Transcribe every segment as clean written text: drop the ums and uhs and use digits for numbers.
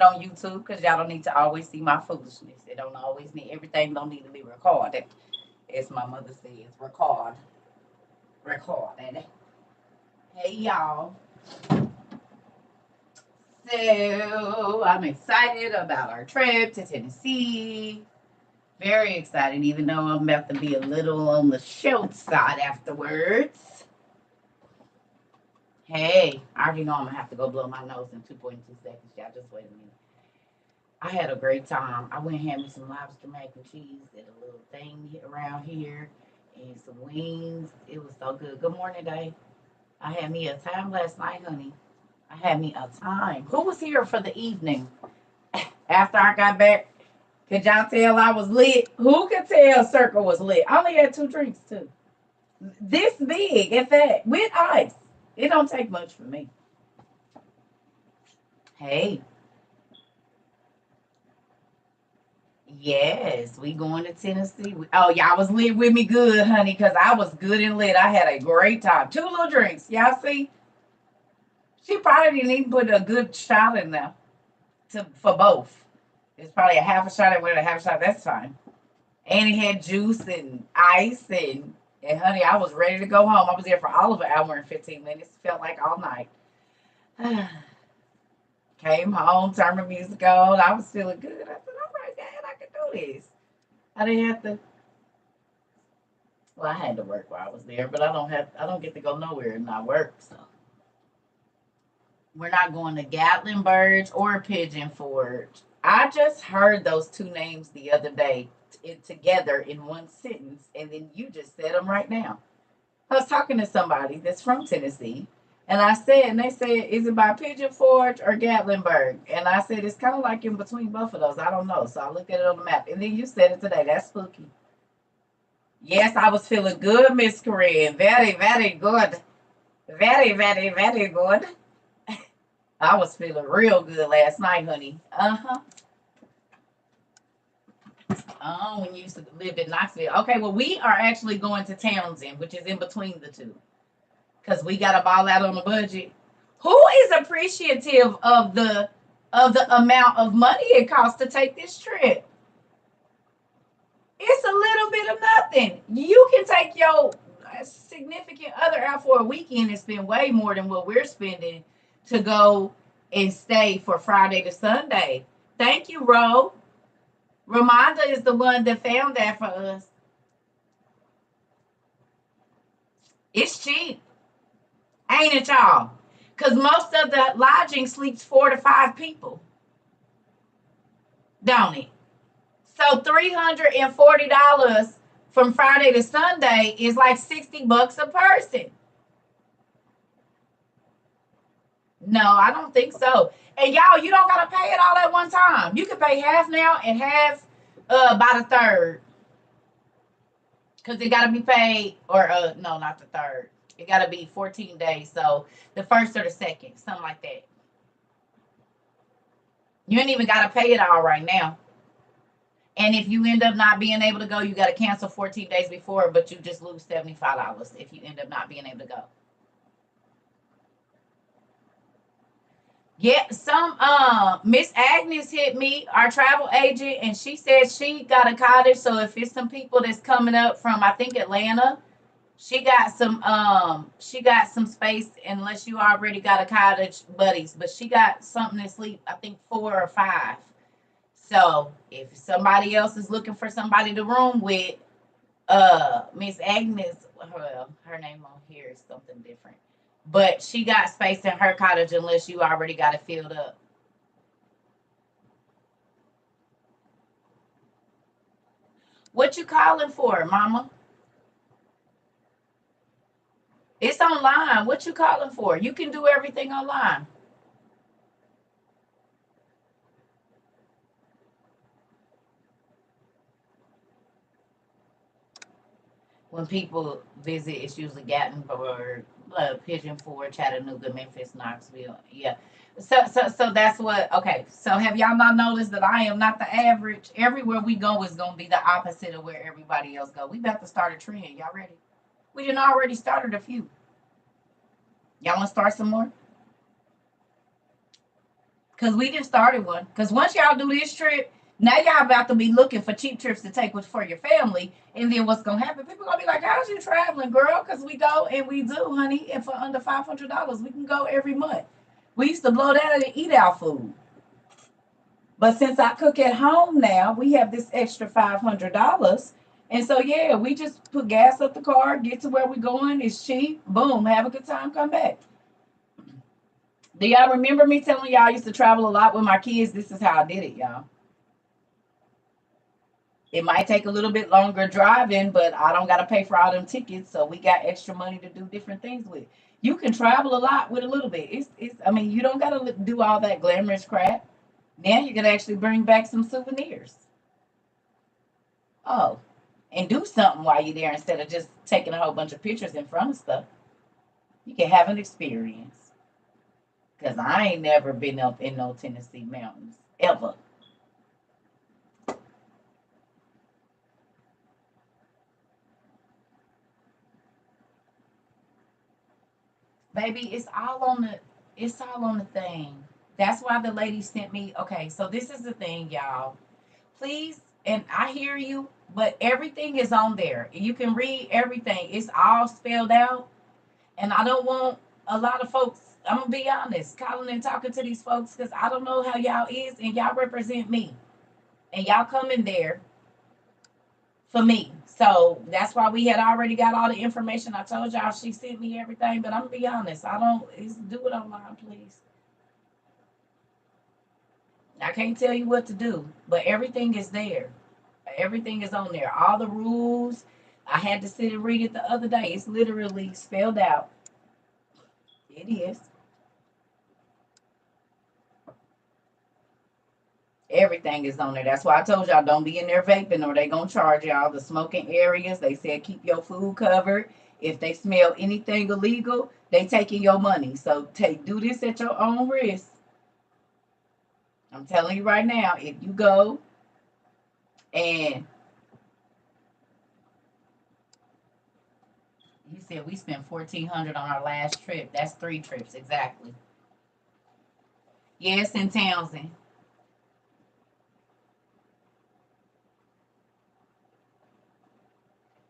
on YouTube because y'all don't need to always see my foolishness. It don't always need everything don't need to be recorded. As my mother says, recorded. Hey y'all. So I'm excited about our trip to Tennessee. Very excited, even though I'm about to be a little on the short side afterwards. Hey, I already know I'm gonna have to go blow my nose in 2.2 seconds. Y'all just wait a minute. I had a great time. I went and had me some lobster mac and cheese at a little thing around here and some wings. It was so good. Good morning, Dave. I had me a time last night, honey. I had me a time. Who was here for the evening? After I got back, could y'all tell I was lit? Who could tell Circle was lit? I only had two drinks, too. This big, in fact, with ice. It don't take much for me. Hey, yes, we going to Tennessee. Oh, y'all was lit with me good, honey, because I was good and lit. I had a great time. Two little drinks. Y'all see? She probably didn't even put a good shot in there for both. It's probably a half a shot and with a half shot. That's fine. And it had juice and ice and honey, I was ready to go home. I was there for all of an hour and 15 minutes. Felt like all night. Came home, turned my music on. I was feeling good. I said, all right, Dad, I can do this. I didn't have to. Well, I had to work while I was there, but I don't get to go nowhere and not work. So we're not going to Gatlinburg or Pigeon Forge. I just heard those two names the other day together in one sentence, and then you just said them right now. I was talking to somebody that's from Tennessee, and I said, and they said, is it by Pigeon Forge or Gatlinburg? And I said, it's kind of like in between both of those. I don't know. So I looked at it on the map, and then you said it today. That's spooky. Yes, I was feeling good, Miss Corinne. Very, very good. Very, very, very good. I was feeling real good last night, honey. Uh huh. Oh, when you used to live in Knoxville. Okay, well, we are actually going to Townsend, which is in between the two, because we got a ball out on the budget. Who is appreciative of the amount of money it costs to take this trip? It's a little bit of nothing. You can take your significant other out for a weekend and spend way more than what we're spending to go and stay for Friday to Sunday. Thank you, Ro. Ramonda is the one that found that for us. It's cheap, ain't it, y'all? Because most of the lodging sleeps 4 to 5 people, don't it? So $340 from Friday to Sunday is like $60 a person. No, I don't think so. And y'all, you don't gotta pay it all at one time. You can pay half now and half by the third. Cause it gotta be paid or no, not the third. It gotta be 14 days. So the first or the second, something like that. You ain't even gotta pay it all right now. And if you end up not being able to go, you gotta cancel 14 days before, but you just lose $75 if you end up not being able to go. Yeah, some Miss Agnes hit me, our travel agent, and she said she got a cottage. So if it's some people that's coming up from I think Atlanta, she got some space unless you already got a cottage buddies, but she got something to sleep, I think 4 or 5. So if somebody else is looking for somebody to room with, Miss Agnes, well, her name on here is something different. But she got space in her cottage unless you already got it filled up. What you calling for, mama? It's online. What you calling for? You can do everything online. When people visit, it's usually Gatlinburg, Pigeon Forge, Chattanooga, Memphis, Knoxville. Yeah. So that's what. Okay. So have y'all not noticed that I am not the average? Everywhere we go is gonna be the opposite of where everybody else go. We about to start a trend. Y'all ready? We didn't already started a few. Y'all want to start some more? Because we just started one. Because once y'all do this trip, now y'all about to be looking for cheap trips to take for your family. And then what's going to happen? People going to be like, how's you traveling, girl? Because we go and we do, honey. And for under $500, we can go every month. We used to blow that and eat our food. But since I cook at home now, we have this extra $500. And so, yeah, we just put gas up the car, get to where we're going. It's cheap. Boom, have a good time, come back. Do y'all remember me telling y'all I used to travel a lot with my kids? This is how I did it, y'all. It might take a little bit longer driving, but I don't got to pay for all them tickets. So we got extra money to do different things with. You can travel a lot with a little bit. I mean, you don't got to do all that glamorous crap. Now you can actually bring back some souvenirs. Oh, and do something while you're there instead of just taking a whole bunch of pictures in front of stuff. You can have an experience. Because I ain't never been up in no Tennessee mountains, ever. Baby, it's all on the thing. That's why the lady sent me. Okay, so this is the thing, y'all. Please, and I hear you, but everything is on there. You can read everything. It's all spelled out. And I don't want a lot of folks, I'm gonna be honest, calling and talking to these folks because I don't know how y'all is and y'all represent me. And y'all come in there for me. So that's why we had already got all the information. I told y'all she sent me everything, but I'm gonna be honest, I don't do it online, please. I can't tell you what to do, but everything is there. Everything is on there. All the rules. I had to sit and read it the other day. It's literally spelled out. It is. Everything is on there. That's why I told y'all don't be in there vaping or they gonna charge y'all. The smoking areas, they said keep your food covered. If they smell anything illegal, they taking your money. So do this at your own risk. I'm telling you right now, if you go and you said we spent 1,400 on our last trip. That's 3 trips exactly. Yes, in Townsend.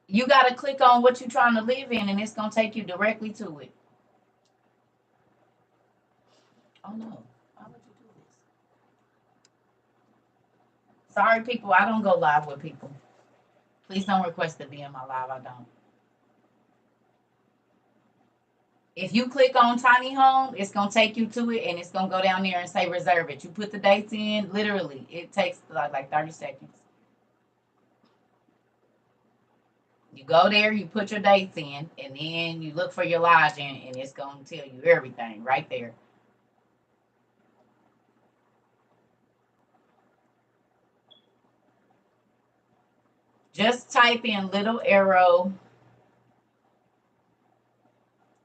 You gotta click on what you're trying to live in, and it's gonna take you directly to it. Oh no, why would you do this? Sorry, people, I don't go live with people. Please don't request to be in my live. I don't. If you click on Tiny Home, it's gonna take you to it, and it's gonna go down there and say reserve it. You put the dates in. Literally, it takes like 30 seconds. You go there, you put your dates in, and then you look for your lodging, and it's gonna tell you everything right there. Just type in Little Arrow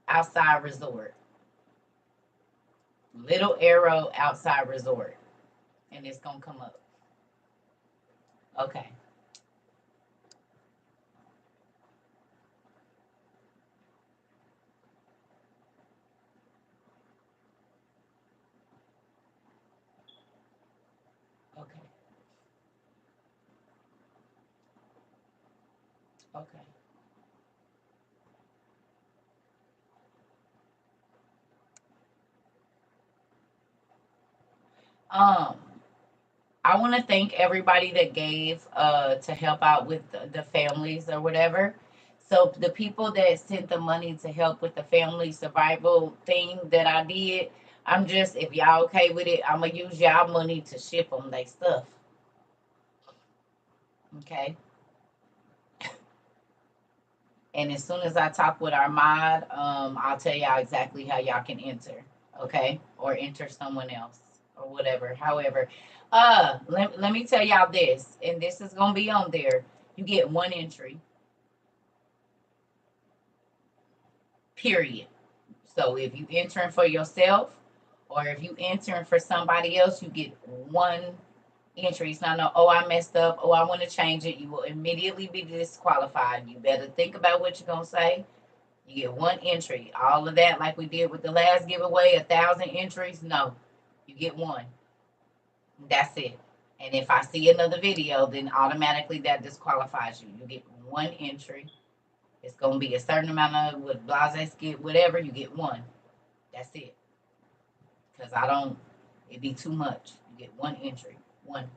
Outside Resort. Little Arrow Outside Resort, and it's gonna come up. Okay. Okay. Okay. Um, I want to thank everybody that gave to help out with the families or whatever. So the people that sent the money to help with the family survival thing that I did, I'm just if y'all okay with it, I'm gonna use y'all money to ship them they stuff. Okay. And as soon as I talk with our mod, I'll tell y'all exactly how y'all can enter. Okay, or enter someone else or whatever. However, let me tell y'all this, and this is gonna be on there. You get one entry, period. So if you entering for yourself or if you entering for somebody else, you get one entry. It's not no, oh, I messed up. Oh, I want to change it. You will immediately be disqualified. You better think about what you're going to say. You get one entry. All of that, like we did with the last giveaway, 1,000 entries. No, you get one. That's it. And if I see another video, then automatically that disqualifies you. You get one entry. It's gonna be a certain amount of with blase skit, whatever, you get one. That's it. Because I don't it'd be too much. You get one entry. One.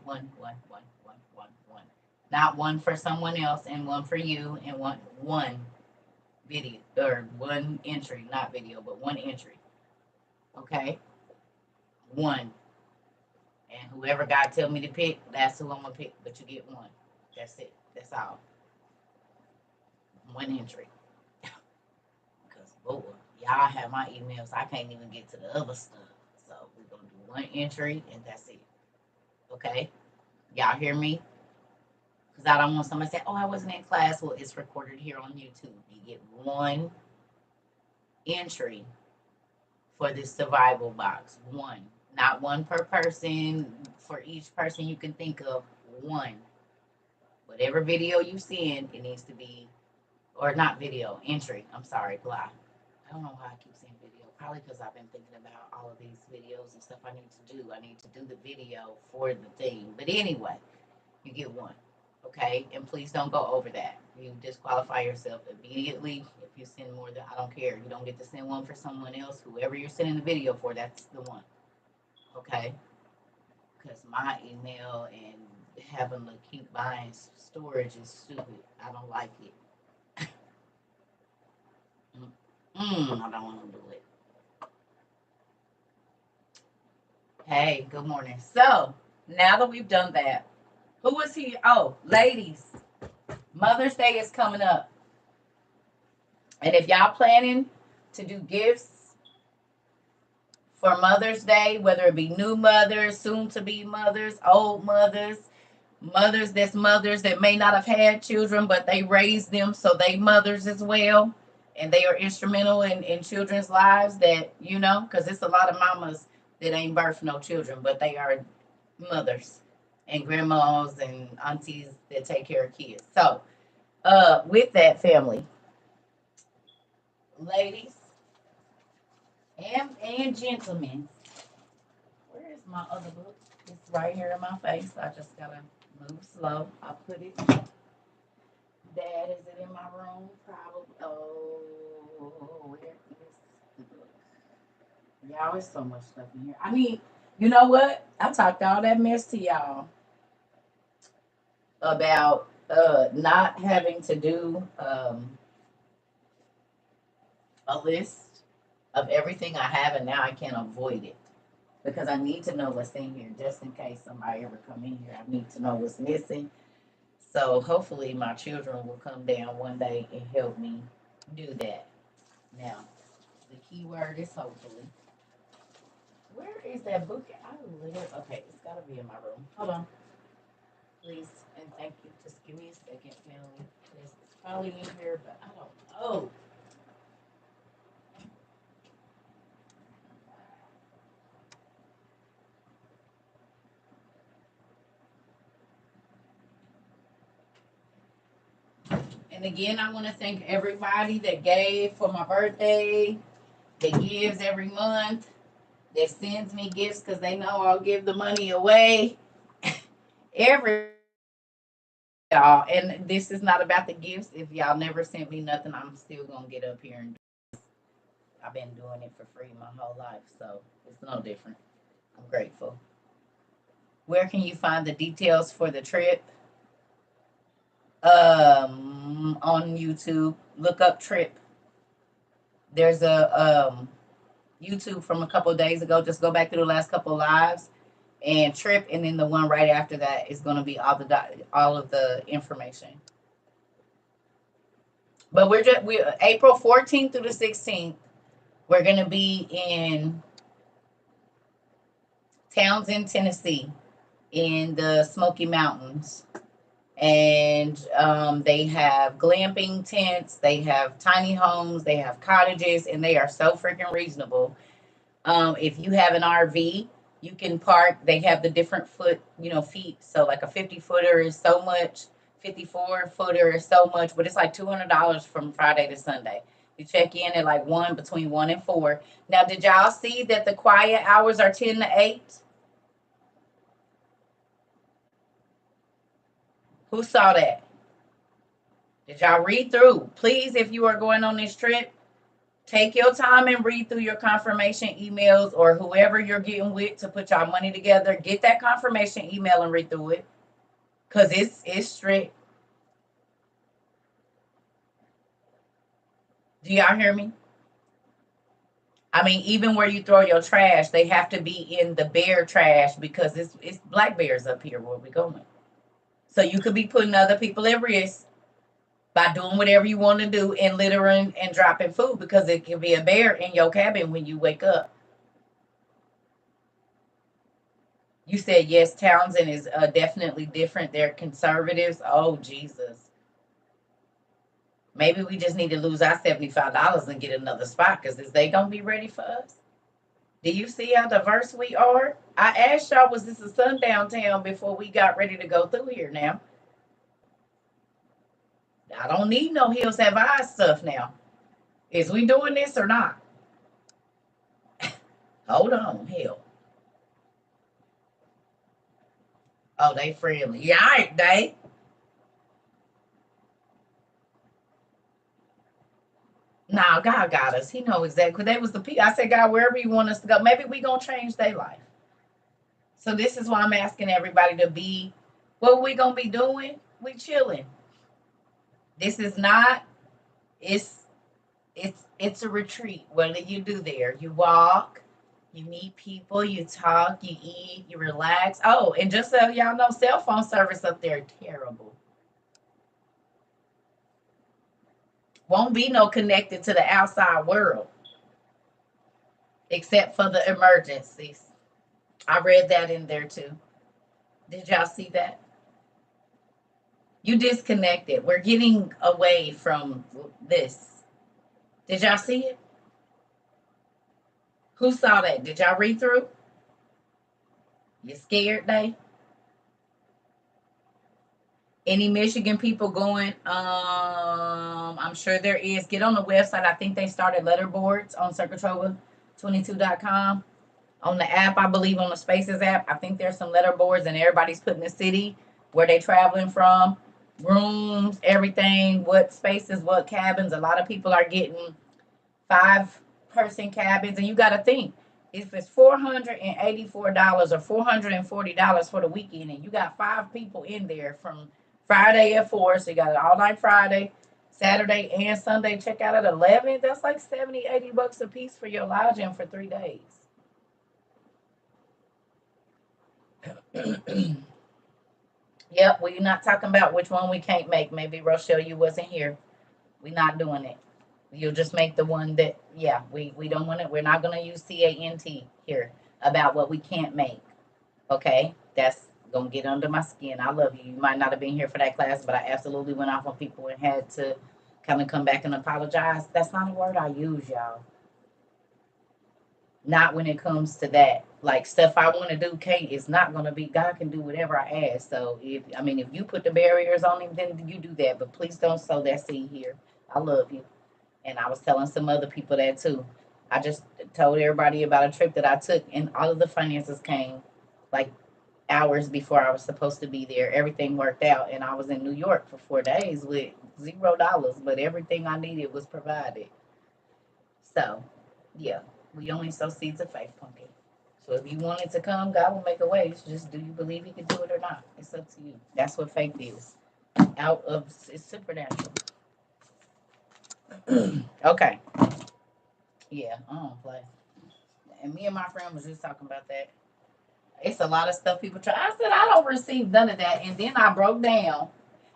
Not one for someone else and one for you and one video or one entry, not video, but one entry. Okay? One. And whoever God tell me to pick, that's who I'm gonna pick. But you get one. That's it. That's all. One entry. Because boy, y'all have my emails. I can't even get to the other stuff. So we're gonna do one entry and that's it. Okay? Y'all hear me? Because I don't want somebody to say, "Oh, I wasn't in class." Well, it's recorded here on YouTube. You get one entry for this survival box. One. Not one per person. For each person you can think of, one. Whatever video you send, it needs to be, or not video, entry. I'm sorry, blah. I don't know why I keep saying video. Probably because I've been thinking about all of these videos and stuff I need to do. I need to do the video for the thing. But anyway, you get one. Okay? And please don't go over that. You disqualify yourself immediately if you send more than, I don't care. You don't get to send one for someone else. Whoever you're sending the video for, that's the one. Okay? Because my email and having to keep buying storage is stupid. I don't like it. I don't want to do it. Hey, good morning. So, now that we've done that, who is here? Oh, ladies, Mother's Day is coming up. And if y'all planning to do gifts for Mother's Day, whether it be new mothers, soon to be mothers, old mothers, mothers that may not have had children, but they raised them, so they mothers as well. And they are instrumental in children's lives that, because it's a lot of mamas that ain't birthed no children, but they are mothers and grandmas and aunties that take care of kids. So, with that family, ladies and gentlemen, where is my other book? It's right here in my face. I just gotta move slow. I put it. Dad, is it in my room? Probably. Oh, where is the book? Y'all, there's so much stuff in here. I mean, you know what? I talked all that mess to y'all about not having to do a list of everything I have, and now I can't avoid it because I need to know what's in here just in case somebody ever come in here. I need to know what's missing. So hopefully my children will come down one day and help me do that. Now, the key word is hopefully. Where is that book? Okay, it's got to be in my room. Hold on, please, and thank you. Just give me a second, family. It's probably in here, but I don't know. And again, I want to thank everybody that gave for my birthday, that gives every month, that sends me gifts because they know I'll give the money away. Every y'all, and this is not about the gifts. If y'all never sent me nothing, I'm still gonna get up here and do it. I've been doing it for free my whole life, so it's no different. I'm grateful. Where can you find the details for the trip? On YouTube, look up Trip. There's a YouTube from a couple of days ago. Just go back to the last couple of lives and Trip, and then the one right after that is going to be all of the information. But we April 14th through the 16th. We're going to be in Townsend, Tennessee, in the Smoky Mountains. And they have glamping tents, they have tiny homes, they have cottages, and they are so freaking reasonable. If you have an RV, you can park. They have the different feet. So like a 50-footer is so much, 54-footer is so much, but it's like $200 from Friday to Sunday. You check in at like between 1 and 4. Now, did y'all see that the quiet hours are 10 to 8? Who saw that? Did y'all read through? Please, if you are going on this trip, take your time and read through your confirmation emails or whoever you're getting with to put y'all money together. Get that confirmation email and read through it. Cause it's strict. Do y'all hear me? I mean, even where you throw your trash, they have to be in the bear trash because it's black bears up here where we going. So you could be putting other people at risk by doing whatever you want to do and littering and dropping food because it can be a bear in your cabin when you wake up. You said yes, Townsend is definitely different. They're conservatives. Oh Jesus. Maybe we just need to lose our $75 and get another spot because is they gonna be ready for us? Do you see how diverse we are? I asked y'all, was this a sundown town before we got ready to go through here now? I don't need no Hills Have Eyes stuff now. Is we doing this or not? Hold on, hell. Oh, they friendly. Yeah, all right, they. Nah, God got us. He know exactly. They was the people. I said, God, wherever you want us to go, maybe we gonna change their life. So this is why I'm asking everybody to be. What we gonna be doing? We chilling. This is not. It's it's a retreat. What do you do there? You walk, you meet people, you talk, you eat, you relax. Oh, and just so y'all know, cell phone service up there terrible. Won't be no connected to the outside world except for the emergencies. I read that in there too. Did y'all see that? You disconnected. We're getting away from this. Did y'all see it? Who saw that? Did y'all read through? You scared, they? Any Michigan people going? I'm sure there is. Get on the website. I think they started letterboards on Circletoga22.com. On the app, I believe on the Spaces app, I think there's some letterboards and everybody's putting the city where they traveling from, rooms, everything, what spaces, what cabins. A lot of people are getting 5-person cabins, and you got to think if it's $484 or $440 for the weekend, and you got 5 people in there from Friday at 4, so you got it all night Friday, Saturday, and Sunday. Check out at 11. That's like 70, $80 a piece for your lodging for 3 days. Yep, we're not talking about which one we can't make. Maybe Rochelle, you wasn't here. We're not doing it. You'll just make the one that, yeah, we don't want it. We're not going to use CANT here about what we can't make. Okay? That's going to get under my skin. I love you. You might not have been here for that class, but I absolutely went off on people and had to kind of come back and apologize. That's not a word I use, y'all. Not when it comes to that. Like stuff I want to do, Kate, it's not gonna be. God can do whatever I ask. So if you put the barriers on him, then you do that. But please don't sow that seed here. I love you, and I was telling some other people that too. I just told everybody about a trip that I took, and all of the finances came like hours before I was supposed to be there. Everything worked out, and I was in New York for 4 days with $0, but everything I needed was provided. So, yeah, we only sow seeds of faith, Punky. So if you wanted to come, God will make a way. It's just, do you believe He can do it or not? It's up to you. That's what faith is. It's supernatural. Okay. Yeah, I don't play. And me and my friend was just talking about that. It's a lot of stuff people try. I said I don't receive none of that, and then I broke down.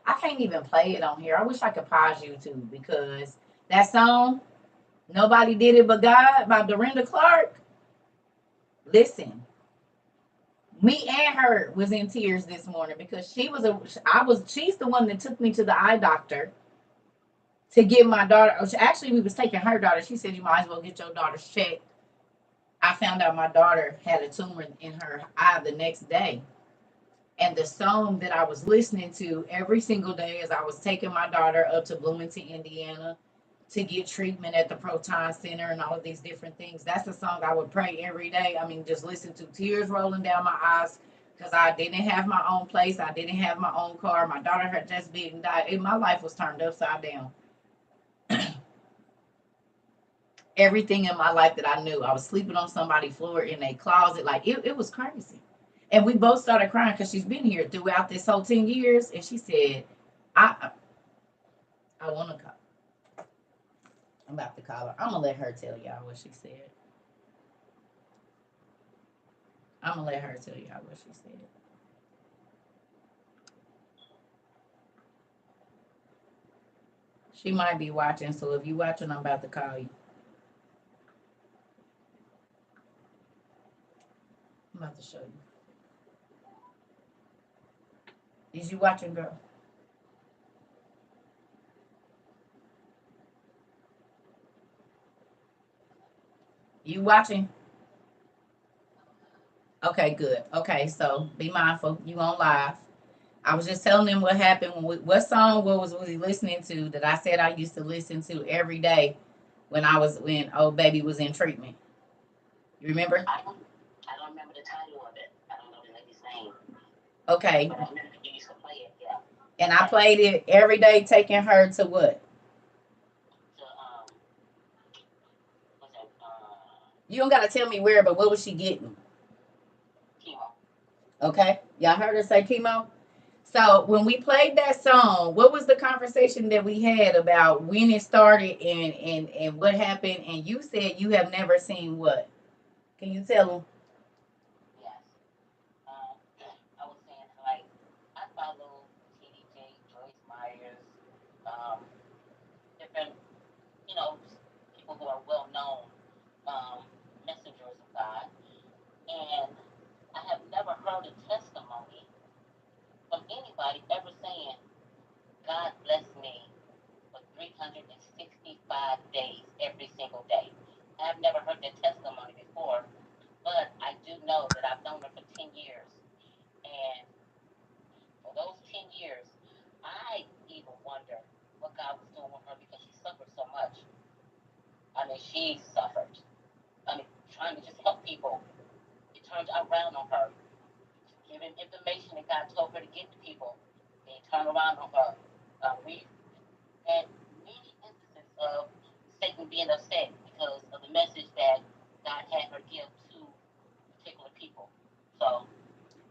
I can't even play it on here. I wish I could pause YouTube because that song, "Nobody Did It But God" by Dorinda Clark. Listen, me and her was in tears this morning because she's the one that took me to the eye doctor to get my daughter. Actually, we was taking her daughter. She said you might as well get your daughter's checked. I found out my daughter had a tumor in her eye the next day. And the song that I was listening to every single day as I was taking my daughter up to Bloomington, Indiana to get treatment at the Proton Center and all of these different things. That's the song I would pray every day. I mean, just listen to tears rolling down my eyes because I didn't have my own place. I didn't have my own car. My daughter had just been died. And my life was turned upside down. Everything in my life that I knew, I was sleeping on somebody's floor in a closet. Like it was crazy. And we both started crying because she's been here throughout this whole 10 years. And she said, I want to call. I'm about to call her. I'm going to let her tell y'all what she said. I'm going to let her tell y'all what she said. She might be watching, so if you watching, I'm about to call you. I'm about to show you. Is you watching, girl? You watching? Okay, good. Okay, so be mindful. You on live. I was just telling them what happened when what song was we listening to that I said I used to listen to every day when old baby was in treatment. You remember? I don't remember the title of it. I don't know the lady's name. Okay. But I remember you used to play it, yeah. And I played it every day, taking her to what? To what's that? You don't gotta tell me where, but what was she getting? Chemo. Okay. Y'all heard her say chemo? So when we played that song, what was the conversation that we had about when it started and what happened? And you said you have never seen what? Can you tell them? Yes. I was saying like I follow TDJ, Joyce Myers, um, different people who are well known messengers of God, and I have never heard a testimony from anybody ever saying God blessed me for 365 days every single day. I've never heard that testimony before, but I do know that I've known her for 10 years. And for those 10 years, I even wonder what God was doing with her because she suffered so much. I mean, she suffered. I mean, trying to just help people. It turned around on her. Giving information that God told her to give to people. It turned around on her. We had many instances of Satan being upset because of the message that God had her give to particular people. So.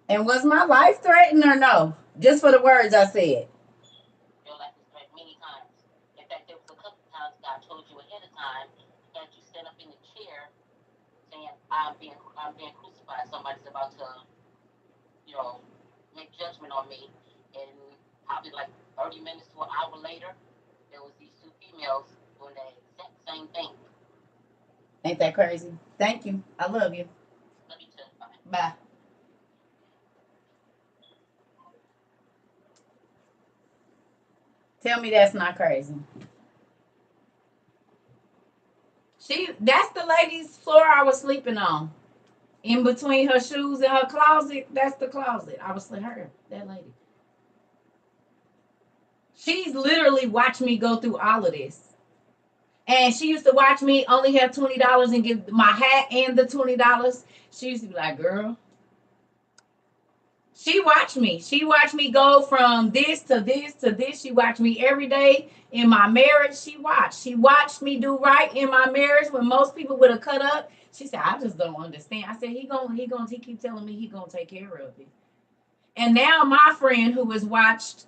And was my life threatened or no? Just for the words I said. Your life was threatened many times. In fact, there was a couple of times God told you ahead of time that you stand up in the chair saying, I'm being crucified. Somebody's about to, make judgment on me. And probably like 30 minutes to an hour later, there was these two females doing the exact same thing. Ain't that crazy? Thank you. I love you. Love you too. Bye. Bye. Tell me that's not crazy. That's the lady's floor I was sleeping on. In between her shoes and her closet, that's the closet. I was with her, that lady. She's literally watched me go through all of this. And she used to watch me only have $20 and give my hat and the $20. She used to be like, girl. She watched me. She watched me go from this to this to this. She watched me every day in my marriage. She watched. She watched me do right in my marriage when most people would have cut up. She said, I just don't understand. I said, he keep telling me he gonna take care of it. And now my friend who has watched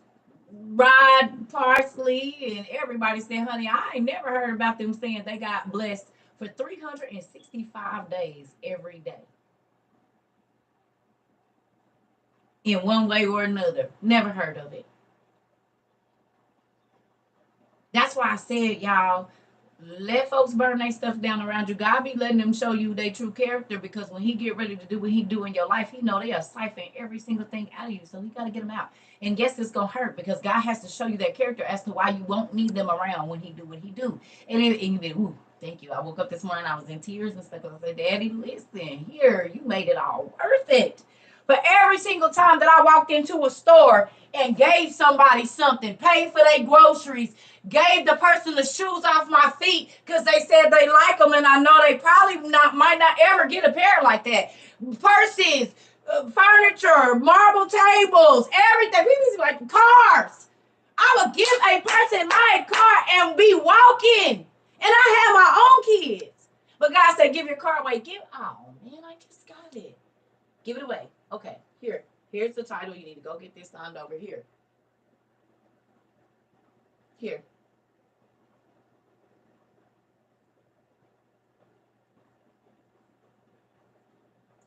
Rod Parsley and everybody said, honey, I ain't never heard about them saying they got blessed for 365 days every day. In one way or another. Never heard of it. That's why I said, y'all, let folks burn their stuff down around you. God be letting them show you their true character because when he get ready to do what he do in your life, he know they are siphoning every single thing out of you. So he got to get them out. And guess it's going to hurt because God has to show you that character as to why you won't need them around when he do what he do. And you be, ooh, thank you. I woke up this morning, I was in tears and stuff. I said, Daddy, listen, here, you made it all worth it. But every single time that I walked into a store and gave somebody something, paid for their groceries, gave the person the shoes off my feet because they said they like them, and I know they probably might not ever get a pair like that. Purses, furniture, marble tables, everything. People used to be like cars. I would give a person my car and be walking. And I have my own kids. But God said, give your car away. Oh man, I just got it. Give it away. Okay, here. Here's the title. You need to go get this signed over here. Here.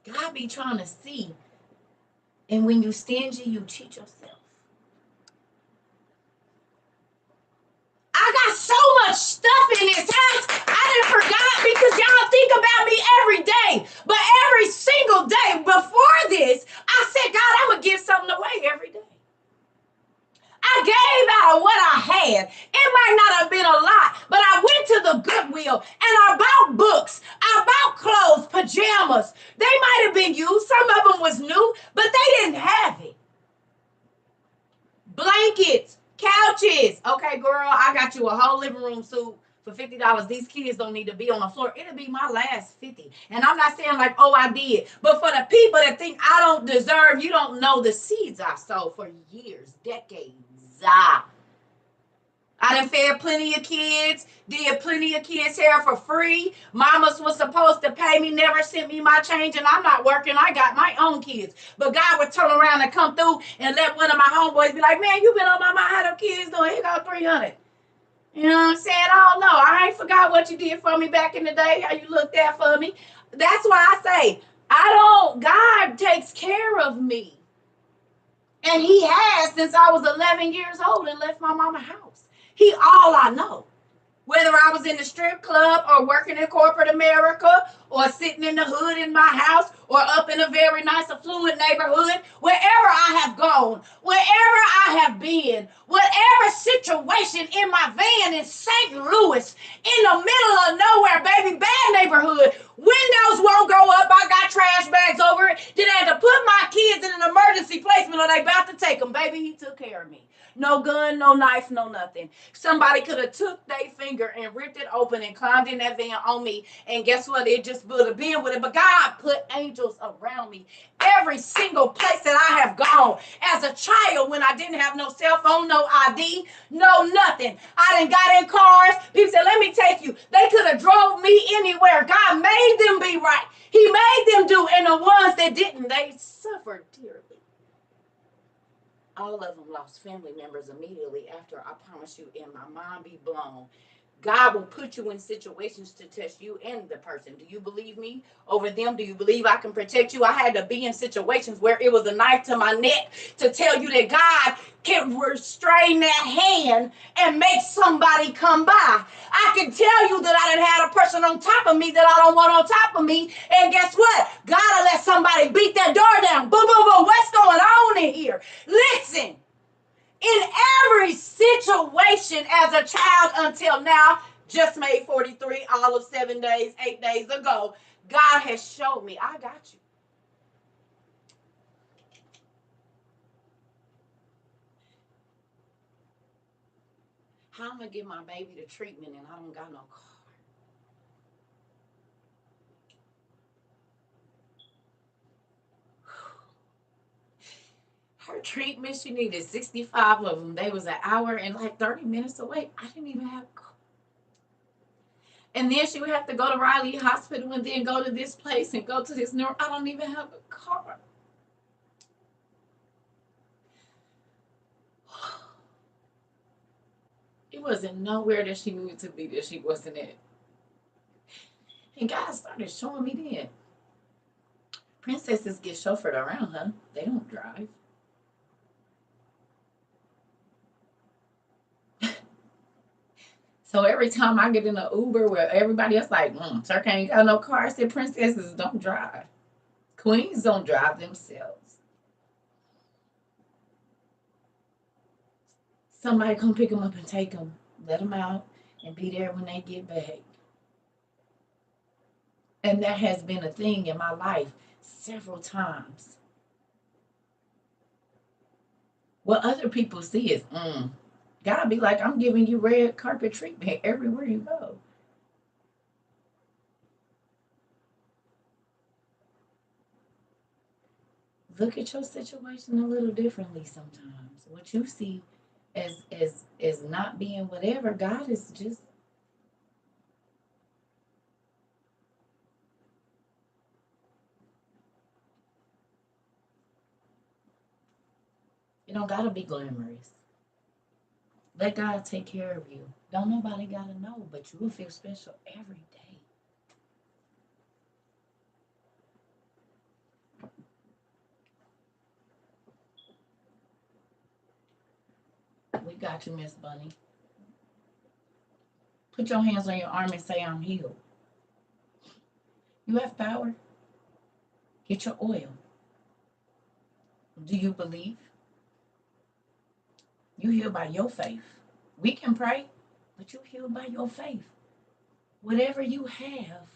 God be trying to see. And when you stingy, you cheat yourself. I got so much stuff in this house. I didn't forgot because y'all think about me every day. But every single day before this, I said, God, I'm going to give something away every day. I gave out what I had. It might not have been a lot, but I went to the Goodwill and I bought books. I bought clothes, pajamas. They might have been used. Some of them was new, but they didn't have it. Blankets, couches. Okay, girl, I got you a whole living room suit for $50. These kids don't need to be on the floor. It'll be my last 50. And I'm not saying like, oh, I did. But for the people that think I don't deserve, you don't know the seeds I sowed for years, decades. I done fed plenty of kids, did plenty of kids' hair for free. Mamas was supposed to pay me, never sent me my change, and I'm not working. I got my own kids. But God would turn around and come through and let one of my homeboys be like, man, you been on my mind. How them kids doing? Here go 300. You know what I'm saying? Oh, no, I ain't forgot what you did for me back in the day, how you looked out for me. That's why I say, God takes care of me. And he has since I was 11 years old and left my mama's house. He all I know. Whether I was in the strip club or working in corporate America or sitting in the hood in my house or up in a very nice affluent neighborhood, wherever I have gone, wherever I have been, whatever situation in my van in St. Louis, in the middle of nowhere, baby, bad neighborhood, windows won't go up, I got trash bags over it, then I had to put my kids in an emergency placement or they about to take them. Baby, he took care of me. No gun, no knife, no nothing. Somebody could have took their finger and ripped it open and climbed in that van on me. And guess what? It just would have been with it. But God put angels around me. Every single place that I have gone as a child when I didn't have no cell phone, no ID, no nothing. I done got in cars. People said, let me take you. They could have drove me anywhere. God made them be right. He made them do. And the ones that didn't, they suffered dearly. All of them lost family members immediately after. I promise you, and my mind be blown. God will put you in situations to test you and the person. Do you believe me over them? Do you believe I can protect you? I had to be in situations where it was a knife to my neck to tell you that God can restrain that hand and make somebody come by. I can tell you that I done had a person on top of me that I don't want on top of me. And guess what? God will let somebody beat that door down. Boom, boom, boom. What's going on in here? Listen. In every situation as a child until now, just made 43 all of 7 days, 8 days ago, God has showed me, I got you. How am I going to give my baby the treatment and I don't got no car? Her treatment, she needed 65 of them. They was an hour and like 30 minutes away. I didn't even have a car. And then she would have to go to Riley Hospital and then go to this place and go to this neuro. I don't even have a car. It wasn't nowhere that she needed to be that she wasn't at. And God started showing me then. Princesses get chauffeured around, huh? They don't drive. So every time I get in an Uber where everybody else like, sir, can't got no car, I said princesses don't drive. Queens don't drive themselves. Somebody come pick them up and take them, let them out, and be there when they get back. And that has been a thing in my life several times. What other people see is, God be like, I'm giving you red carpet treatment everywhere you go. Look at your situation a little differently sometimes. What you see as not being whatever, God is just, you don't gotta be glamorous. Let God take care of you. Don't nobody gotta know, but you will feel special every day. We got you, Miss Bunny. Put your hands on your arm and say, I'm healed. You have power. Get your oil. Do you believe? You heal by your faith. We can pray, but you heal by your faith. Whatever you have,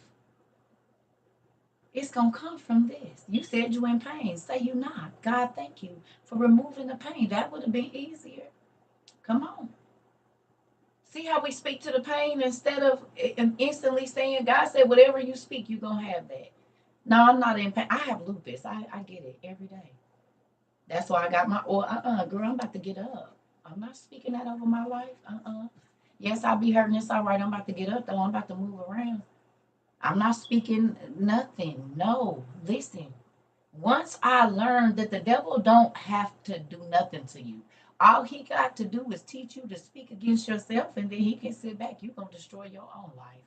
it's going to come from this. You said you in pain. Say you not. God, thank you for removing the pain. That would have been easier. Come on. See how we speak to the pain instead of instantly saying, God said, whatever you speak, you're going to have that. No, I'm not in pain. I have lupus. I get it every day. That's why I got my oil. Girl, I'm about to get up. I'm not speaking that over my life. Yes, I'll be hurting. It's all right. I'm about to get up, though. I'm about to move around. I'm not speaking nothing. No, listen. Once I learned that the devil don't have to do nothing to you. All he got to do is teach you to speak against yourself, and then he can sit back. You're going to destroy your own life.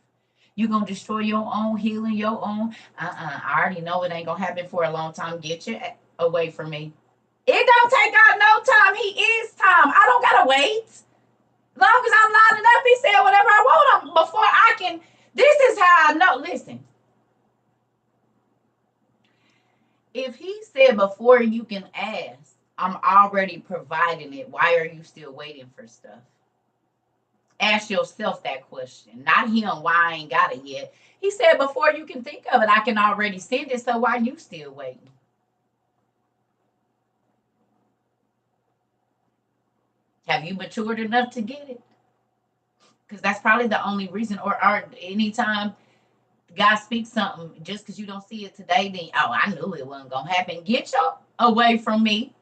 You're going to destroy your own healing, your own. I already know it ain't going to happen for a long time. Get you away from me. It don't take God no time. He is time. I don't got to wait. As long as I'm lining up, he said whatever I want before I can. This is how I know. Listen, if he said before you can ask, I'm already providing it, why are you still waiting for stuff? Ask yourself that question, not him, why I ain't got it yet. He said before you can think of it, I can already send it, so why are you still waiting? Have you matured enough to get it? Because that's probably the only reason, or anytime God speaks something, just because you don't see it today, then, oh, I knew it wasn't going to happen. Get your away from me.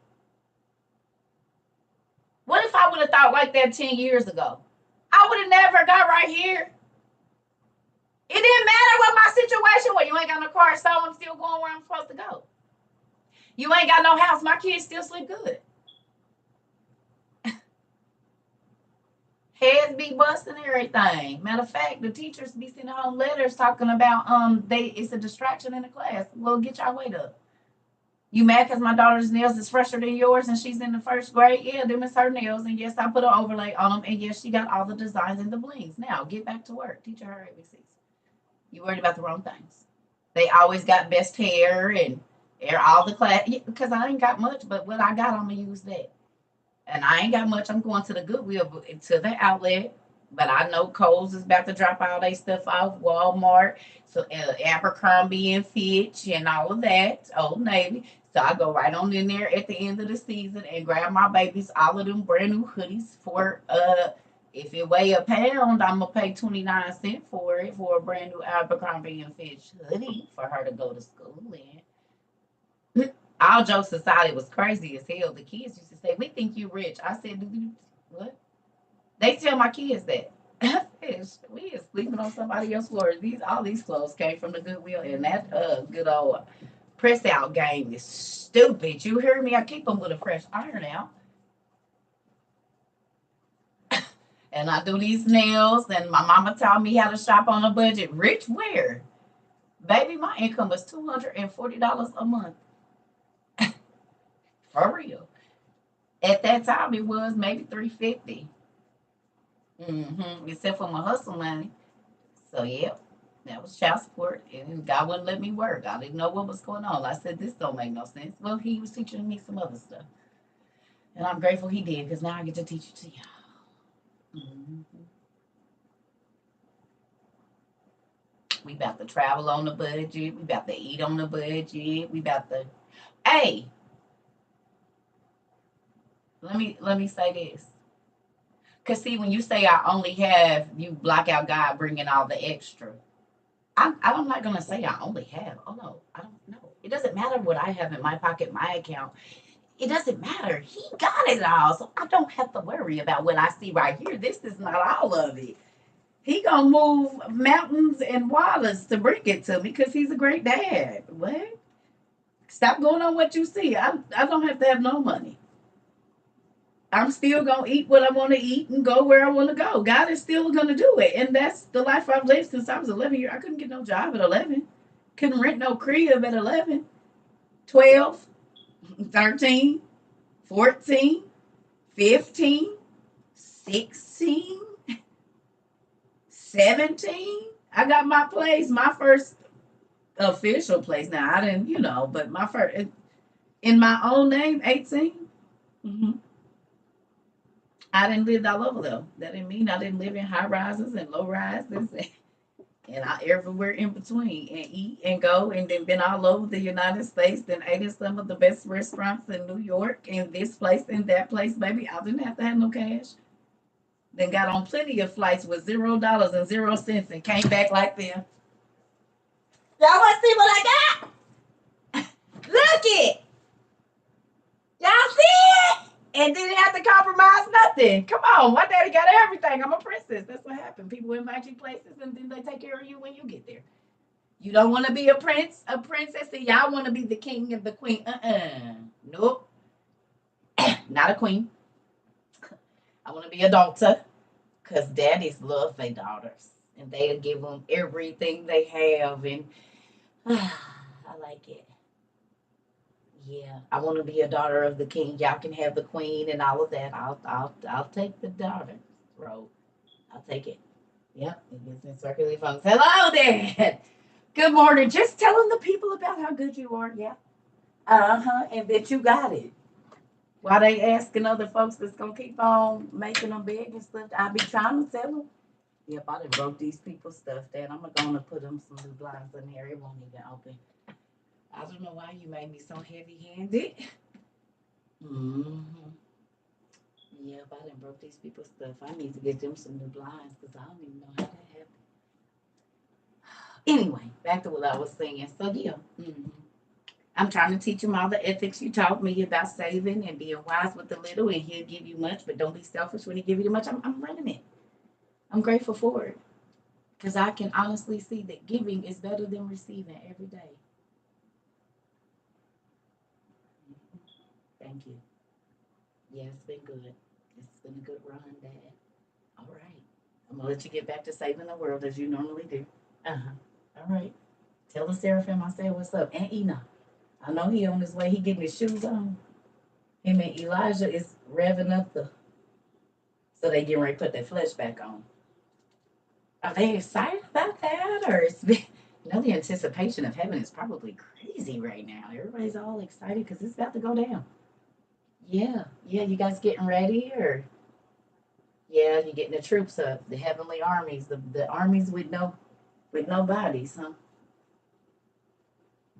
What if I would have thought like that 10 years ago? I would have never got right here. It didn't matter what my situation was. You ain't got no car, so I'm still going where I'm supposed to go. You ain't got no house. My kids still sleep good. Heads be busting everything. Matter of fact, the teachers be sending home letters talking about it's a distraction in the class. Well, get your weight up. You mad because my daughter's nails is fresher than yours and she's in the first grade? Yeah, them is her nails. And yes, I put an overlay on them. And yes, she got all the designs and the blings. Now, get back to work. Teach her ABCs. You worried about the wrong things. They always got best hair and all the class. Because I ain't got much, but what I got, I'm going to use that. And I ain't got much. I'm going to the Goodwill, to the outlet. But I know Kohl's is about to drop all their stuff off. Walmart, so Abercrombie and Fitch and all of that. Old Navy. So I go right on in there at the end of the season and grab my babies all of them brand new hoodies for if it weigh a pound, I'm gonna pay 29 cents for it for a brand new Abercrombie and Fitch hoodie for her to go to school in. All jokes aside, it was crazy as hell. The kids used to say, "We think you rich." I said, "What?" They tell my kids that. We is sleeping on somebody else's floor. All these clothes came from the Goodwill, and that good old press out game is stupid. You hear me? I keep them with a fresh iron out, and I do these nails. And my mama taught me how to shop on a budget. Rich where? Baby, my income was $240 a month. For real. At that time, it was maybe 350. Except for my hustle money. So yeah, that was child support, and God wouldn't let me work. I didn't know what was going on. I said, "This don't make no sense." Well, He was teaching me some other stuff, and I'm grateful He did because now I get to teach it to y'all. We about to travel on the budget. We about to eat on the budget. We about to. Hey, let me say this. Cause see, when you say I only have, you block out God bringing all the extra. I'm not gonna say I only have. Oh no, I don't know. It doesn't matter what I have in my pocket, my account. It doesn't matter. He got it all. So I don't have to worry about what I see right here. This is not all of it. He gonna move mountains and waters to bring it to me because he's a great dad. What? Stop going on what you see. I don't have to have no money. I'm still gonna eat what I want to eat and go where I want to go. God is still gonna do it, and that's the life I've lived since I was 11 years. I couldn't get no job at 11. Couldn't rent no crib at 11, 12, 13, 14, 15, 16, 17. I got my place, my first official place. Now I didn't, but my first in my own name, 18. Mm-hmm. I didn't live all over though. That didn't mean I didn't live in high rises and low rises and I everywhere in between and eat and go and then been all over the United States, then ate in some of the best restaurants in New York and this place and that place, baby. I didn't have to have no cash. Then got on plenty of flights with $0 and 0 cents and came back like them. Y'all want to see what I got? Look it. Y'all see it? And didn't have to compromise nothing. Come on, my daddy got everything. I'm a princess. That's what happened. People invite you places and then they take care of you when you get there. You don't want to be a princess, and y'all want to be the king and the queen. Nope. Not a queen. I want to be a daughter because daddies love their daughters and they'll give them everything they have. And I like it. Yeah, I want to be a daughter of the king. Y'all can have the queen and all of that. I'll take the daughter road. I'll take it. Yep, it gives me circular phones. Hello, Dad. Good morning. Just telling the people about how good you are. Yeah. And that you got it. While they asking other folks that's gonna keep on making them big and stuff, I be trying to tell them. Yep, I done broke these people's stuff, Dad. I'm gonna put them some new blinds in here. It won't even open. I don't know why you made me so heavy-handed. Mm-hmm. Yep, I done broke these people's stuff. I need to get them some new blinds because I don't even know how that happened. Anyway, back to what I was saying. So yeah, I'm trying to teach him all the ethics you taught me about saving and being wise with the little, and he'll give you much, but don't be selfish when he give you too much. I'm running it. I'm grateful for it because I can honestly see that giving is better than receiving every day. Thank you. Yeah, it's been good. It's been a good run, Dad. All right. I'm gonna let you get back to saving the world as you normally do. Uh-huh. All right. Tell the Seraphim I said what's up. And Enoch. I know he on his way. He getting his shoes on. Him and Elijah is revving up so they getting ready to put their flesh back on. Are they excited about that? Or the anticipation of heaven is probably crazy right now. Everybody's all excited because it's about to go down. Yeah. Yeah, you guys getting ready or yeah, you're getting the troops up, the heavenly armies, the armies with no bodies, huh?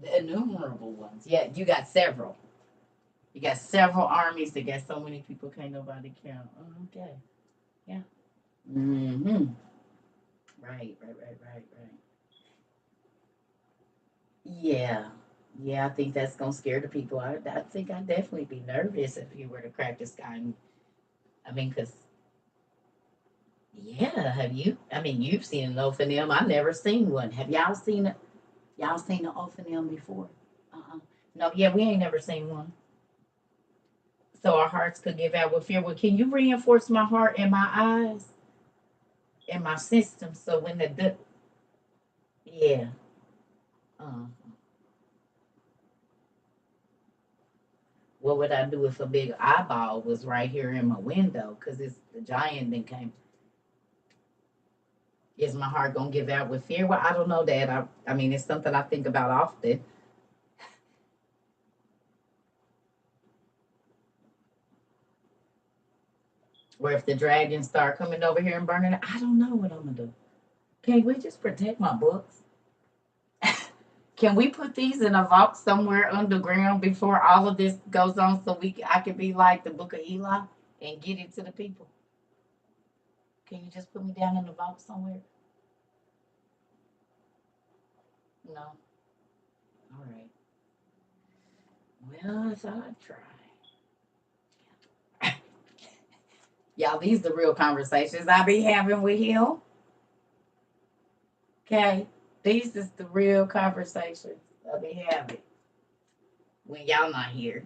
The innumerable ones. Yeah, you got several. You got several armies that got so many people can't nobody count. Oh, okay. Yeah. Mm-hmm. Right. Yeah. Yeah, I think that's gonna scare the people. I think I'd definitely be nervous if you were to crack the sky. I mean, cause yeah, have you? I mean, you've seen an Ophanim. I've never seen one. Have y'all seen it? Y'all seen an Ophanim before? No, yeah, we ain't never seen one. So our hearts could give out with fear. Well, can you reinforce my heart and my eyes and my system so when yeah. Uh, what would I do if a big eyeball was right here in my window? Because it's the giant then came. Is my heart gonna give out with fear? Well, I don't know that. I mean, it's something I think about often. Where if the dragons start coming over here and burning it, I don't know what I'm gonna do. Can we just protect my books? Can we put these in a vault somewhere underground before all of this goes on so I could be like the book of Eli and get it to the people? Can you just put me down in the vault somewhere? No. All right. Well, I thought I'd try. Y'all, these the real conversations I be having with him. Okay? These is the real conversations I be having when y'all not here.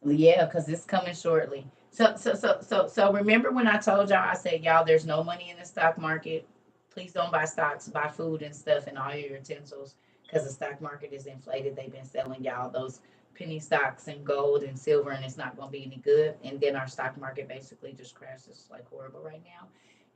Yeah, because it's coming shortly. So remember when I told y'all, I said, y'all, there's no money in the stock market. Please don't buy stocks, buy food and stuff and all your utensils because the stock market is inflated. They've been selling y'all those penny stocks and gold and silver, and it's not going to be any good. And then our stock market basically just crashes like horrible right now.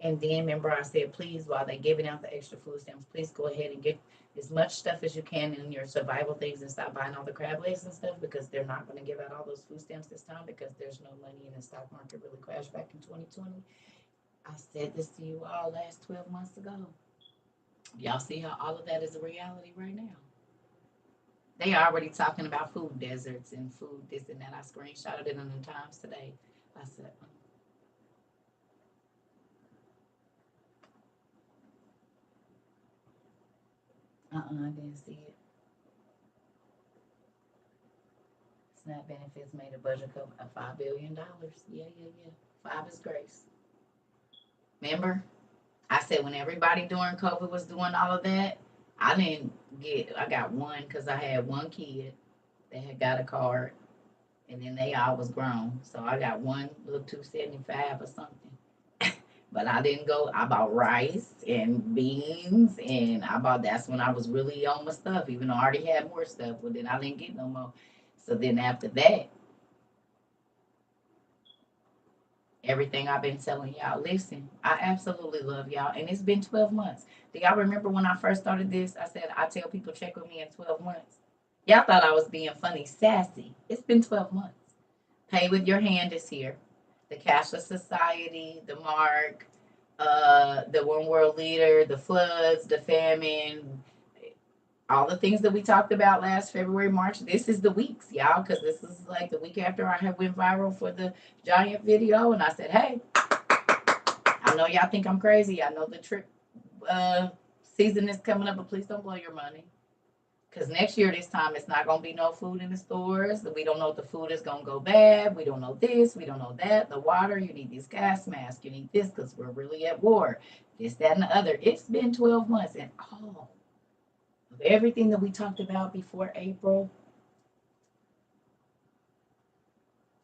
And then remember, I said, please, while they're giving out the extra food stamps, please go ahead and get as much stuff as you can in your survival things and stop buying all the crab legs and stuff because they're not going to give out all those food stamps this time because there's no money in the stock market really crashed back in 2020. I said this to you all last 12 months ago. Y'all see how all of that is a reality right now. They are already talking about food deserts and food this and that. I screenshotted it in the Times today. I said, I didn't see it. SNAP benefits made a budget cut of $5 billion. Yeah, yeah, yeah. Five is grace. Remember? I said when everybody during COVID was doing all of that, I didn't get. I got one because I had one kid that had got a card, and then they all was grown. So I got one little 275 or something. But I didn't go. I bought rice and beans, and I bought. That's when I was really on my stuff. Even though I already had more stuff, but then I didn't get no more. So then after that, everything I've been telling y'all. Listen, I absolutely love y'all, and it's been 12 months. Do y'all remember when I first started this? I said I tell people check with me in 12 months. Y'all thought I was being funny, sassy. It's been 12 months. Pay with your hand is here. The Cashless Society, the Mark, the One World Leader, the floods, the famine, all the things that we talked about last February, March. This is the weeks, y'all, because this is like the week after I had went viral for the giant video, and I said, hey, I know y'all think I'm crazy. I know the trip uh, season is coming up, but please don't blow your money. Because next year, this time, it's not going to be no food in the stores. We don't know if the food is going to go bad. We don't know this. We don't know that. The water, you need these gas masks. You need this because we're really at war. This, that, and the other. It's been 12 months, and all of everything that we talked about before April,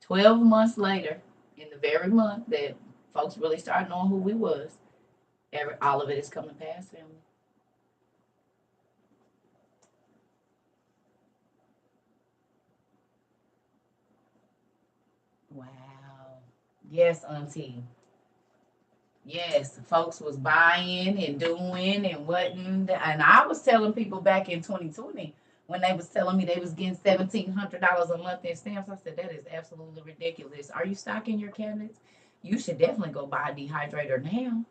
12 months later, in the very month that folks really started knowing who we was, all of it is coming past, family. Wow. Yes, Auntie. Yes, folks was buying and doing and wasn't. And I was telling people back in 2020 when they was telling me they was getting $1,700 a month in stamps. I said that is absolutely ridiculous. Are you stocking your cabinets? You should definitely go buy a dehydrator now.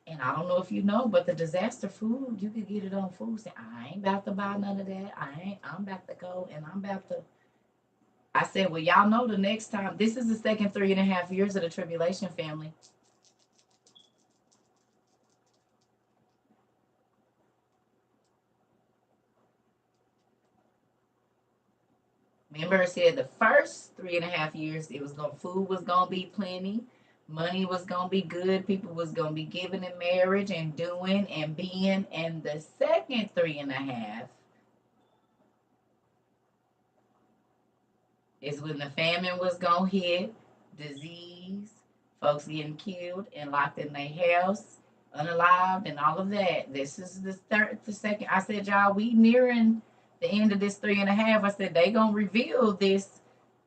And I don't know if you know, but the disaster food you could get it on food. Say, I ain't about to buy none of that. I ain't. I'm about to go and I'm about to. I said, well, y'all know the next time. This is the second 3.5 years of the tribulation family. Remember, I said the first 3.5 years, it was going food was gonna be plenty, money was gonna be good, people was gonna be giving in marriage and doing and being. And the second 3.5 is when the famine was gonna hit, disease, folks getting killed and locked in their house, unalived, and all of that. This is the second. I said, y'all, we nearing the end of this 3.5. I said they gonna reveal this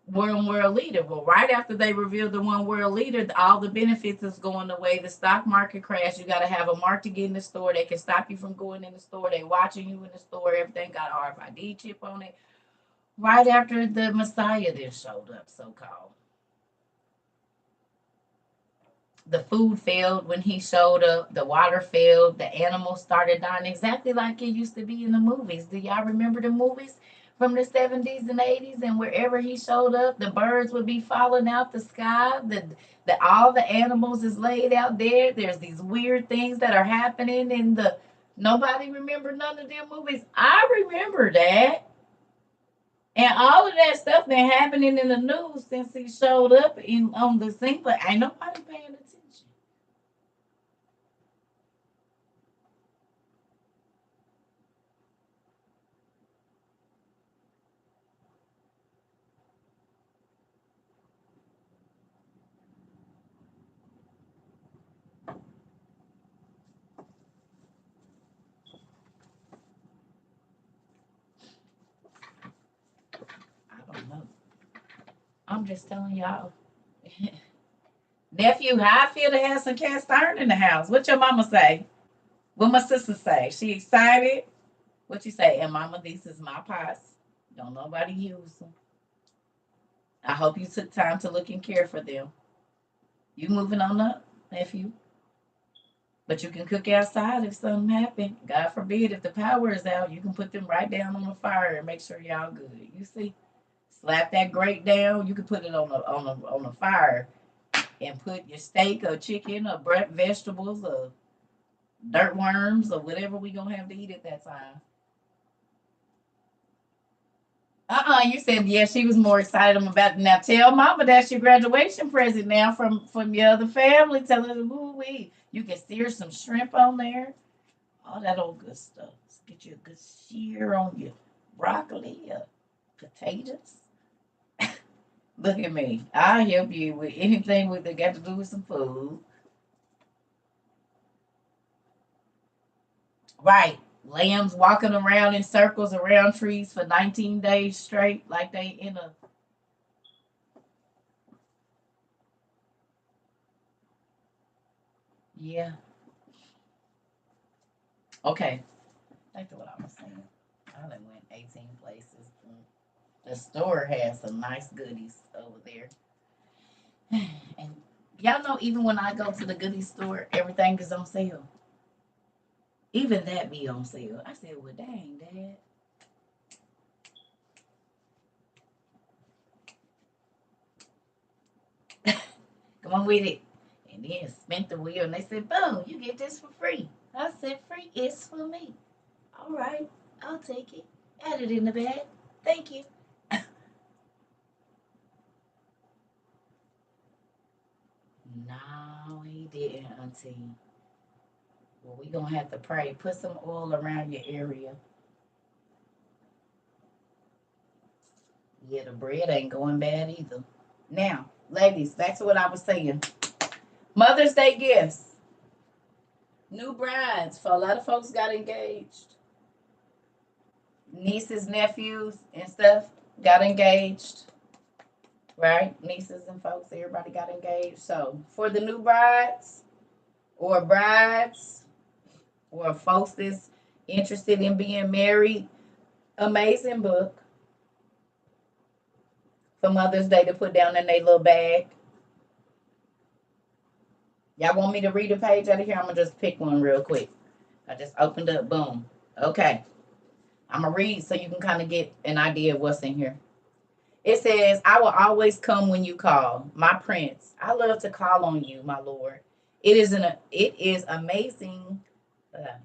one world leader. Well, right after they revealed the one world leader, all the benefits is going away. The stock market crash. You got to have a mark to get in the store. They can stop you from going in the store. They watching you in the store. Everything got an RFID chip on it. Right after the Messiah then showed up, so called. The food failed when he showed up. The water failed. The animals started dying exactly like it used to be in the movies. Do y'all remember the movies from the 70s and 80s? And wherever he showed up, the birds would be falling out the sky. The all the animals is laid out there. There's these weird things that are happening in the. Nobody remember none of them movies. I remember that. And all of that stuff been happening in the news since he showed up in on the scene, but ain't nobody paying attention. I don't know. I'm just telling y'all. Nephew, how I feel to have some cast iron in the house. What your mama say? What my sister say? She excited? What you say? And mama, this is my pots. Don't nobody use them. I hope you took time to look and care for them. You moving on up, nephew. But you can cook outside if something happened. God forbid if the power is out, you can put them right down on the fire and make sure y'all good. You see? Slap that grate down. You can put it on the fire and put your steak or chicken or vegetables or dirt worms or whatever we gonna have to eat at that time. You said yeah. She was more excited about it. Now tell Mama that's your graduation present now from your other family. Tell her, ooh wee, you can sear some shrimp on there. All that old good stuff. Get you a good sear on your broccoli, potatoes. Look at me. I'll help you with anything with that got to do with some food. Right. Lambs walking around in circles around trees for 19 days straight, like they in a. Yeah. Okay. Back to what I was saying. I done went 18 places. The store has some nice goodies over there. And y'all know, even when I go to the goodie store, everything is on sale. Even that be on sale. I said, well, dang, Dad. Come on with it. And then spent the wheel and they said, boom, you get this for free. I said, free is for me. All right, I'll take it. Add it in the bag. Thank you. No, he didn't, Auntie. Well, we gonna have to pray. Put some oil around your area. Yeah, the bread ain't going bad either. Now, ladies, back to what I was saying. Mother's Day gifts. New brides. For a lot of folks got engaged. Nieces, nephews, and stuff got engaged. Right? Nieces and folks, everybody got engaged. So for the new brides or folks that's interested in being married, amazing book for Mother's Day to put down in their little bag. Y'all want me to read a page out of here? I'm gonna just pick one real quick. I just opened up, boom. Okay. I'm gonna read so you can kind of get an idea of what's in here. It says, I will always come when you call, my prince. I love to call on you, my Lord. It is amazing.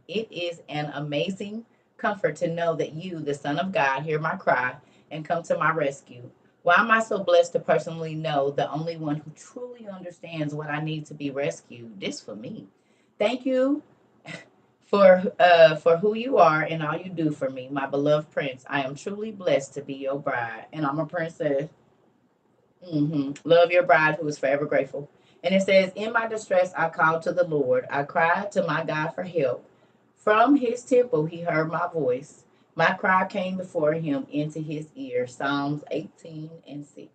It is an amazing comfort to know that you, the Son of God, hear my cry and come to my rescue. Why am I so blessed to personally know the only one who truly understands what I need to be rescued? This for me. Thank you for who you are and all you do for me, my beloved prince. I am truly blessed to be your bride, and I'm a princess. Love your bride who is forever grateful. And it says, in my distress, I called to the Lord. I cried to my God for help. From his temple, he heard my voice. My cry came before him into his ear. Psalms 18 and 6.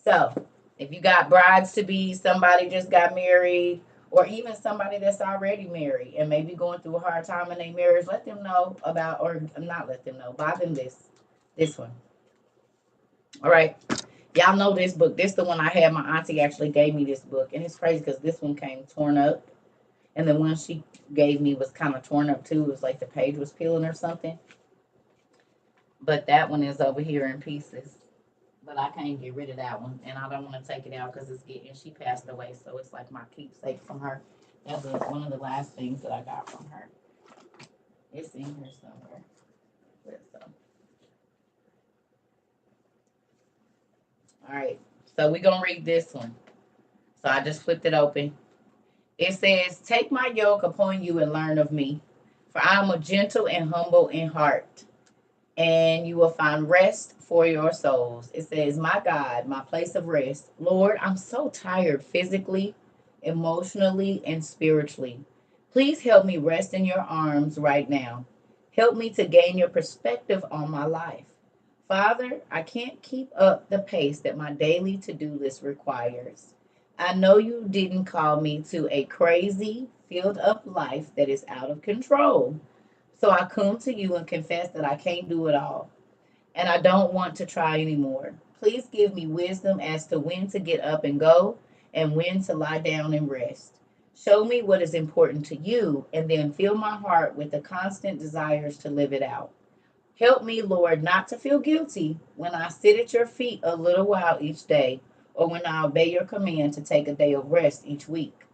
So, if you got brides to be, somebody just got married, or even somebody that's already married and maybe going through a hard time in their marriage, let them know about, or not let them know, buy them this one. All right. Y'all know this book. This is the one I had. My auntie actually gave me this book. And it's crazy because this one came torn up. And the one she gave me was kind of torn up too. It was like the page was peeling or something. But that one is over here in pieces. But I can't get rid of that one. And I don't want to take it out because she passed away. So it's like my keepsake from her. That was one of the last things that I got from her. It's in here somewhere. Where's All right. So we're going to read this one. So I just flipped it open. It says, take my yoke upon you and learn of me, for I am a gentle and humble in heart, and you will find rest for your souls. It says, my God, my place of rest. Lord, I'm so tired physically, emotionally, and spiritually. Please help me rest in your arms right now. Help me to gain your perspective on my life. Father, I can't keep up the pace that my daily to do list requires. I know you didn't call me to a crazy, filled up life that is out of control. So I come to you and confess that I can't do it all and I don't want to try anymore. Please give me wisdom as to when to get up and go and when to lie down and rest. Show me what is important to you and then fill my heart with the constant desires to live it out. Help me, Lord, not to feel guilty when I sit at your feet a little while each day or when I obey your command to take a day of rest each week.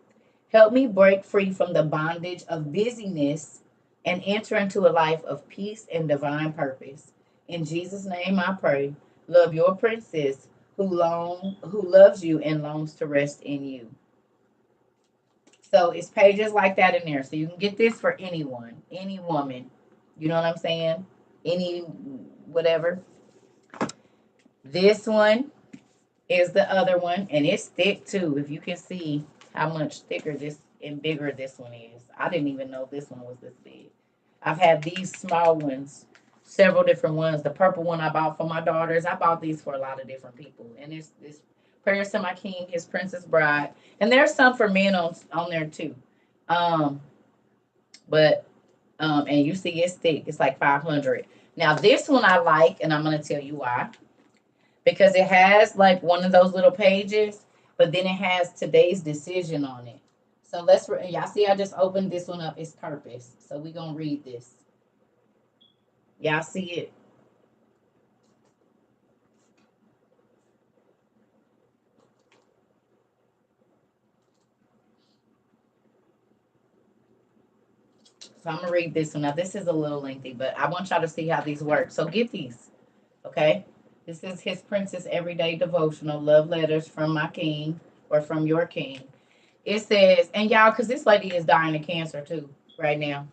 Help me break free from the bondage of busyness and enter into a life of peace and divine purpose. In Jesus' name I pray. Love your princess who loves you and longs to rest in you. So it's pages like that in there. So you can get this for anyone, any woman. You know what I'm saying? Any whatever. This one is the other one, and it's thick too. If you can see how much thicker this and bigger this one is. I didn't even know this one was this big. I've had these small ones, several different ones. The purple one I bought for my daughters. I bought these for a lot of different people. And it's this Prayers to My King, His Princess Bride. And there's some for men on there too. Um, but and you see it's thick. It's like 500. Now this one I like, and I'm gonna tell you why because it has like one of those little pages, but then it has today's decision on it. So y'all see I just opened this one up. It's purpose. So we're gonna read this. Y'all see it? So I'm gonna read this one. Now this is a little lengthy, but I want y'all to see how these work. So get these, okay? This is His Princess Everyday Devotional Love Letters from My King or from Your King. It says, and y'all, because this lady is dying of cancer too right now.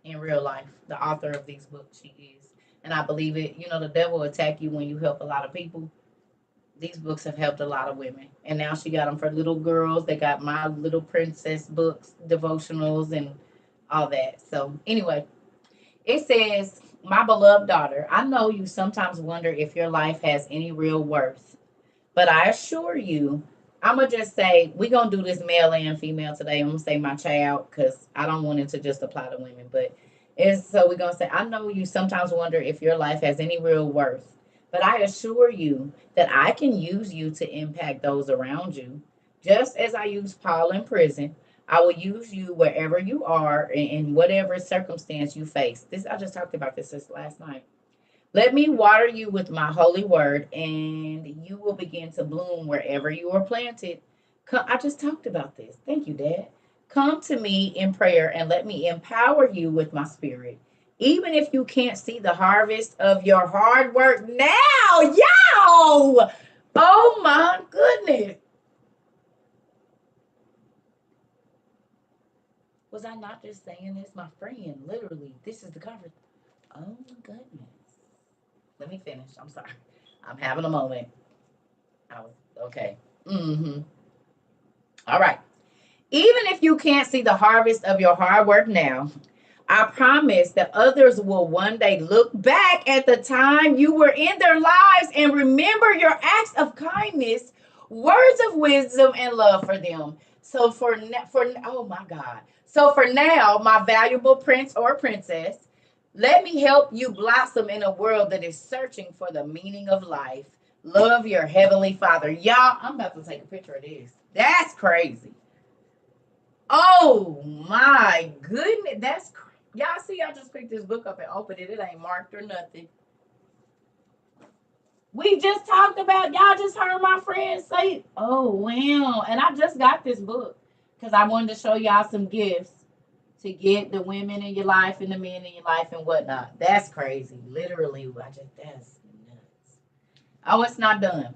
In real life. The author of these books, she is. And I believe it. You know, the devil will attack you when you help a lot of people. These books have helped a lot of women. And now she got them for little girls. They got My Little Princess books, devotionals, and all that. So, anyway, it says, my beloved daughter, I know you sometimes wonder if your life has any real worth. But I assure you, I'm going to just say, we're going to do this male and female today. I'm going to say my child because I don't want it to just apply to women. But it's so we're going to say, I know you sometimes wonder if your life has any real worth. But I assure you that I can use you to impact those around you. Just as I used Paul in prison, I will use you wherever you are in whatever circumstance you face. This I just talked about this last night. Let me water you with my holy word, and you will begin to bloom wherever you are planted. I just talked about this. Thank you, Dad. Come to me in prayer and let me empower you with my spirit. Even if you can't see the harvest of your hard work now, yo! Oh my goodness. Was I not just saying this? My friend, literally, this is the conference. Oh my goodness. Let me finish. I'm sorry. I'm having a moment. I was okay. Mm-hmm. All right. Even if you can't see the harvest of your hard work now, I promise that others will one day look back at the time you were in their lives and remember your acts of kindness, words of wisdom, and love for them. So for oh my God. So for now, my valuable prince or princess, let me help you blossom in a world that is searching for the meaning of life. Love your heavenly Father. Y'all, I'm about to take a picture of this. That's crazy. Oh my goodness. That's crazy. Y'all see, I just picked this book up and opened it. It ain't marked or nothing. We just talked about, y'all just heard my friend say, oh, wow. And I just got this book because I wanted to show y'all some gifts to get the women in your life and the men in your life and whatnot. That's crazy. Literally, that's nuts. Oh, it's not done.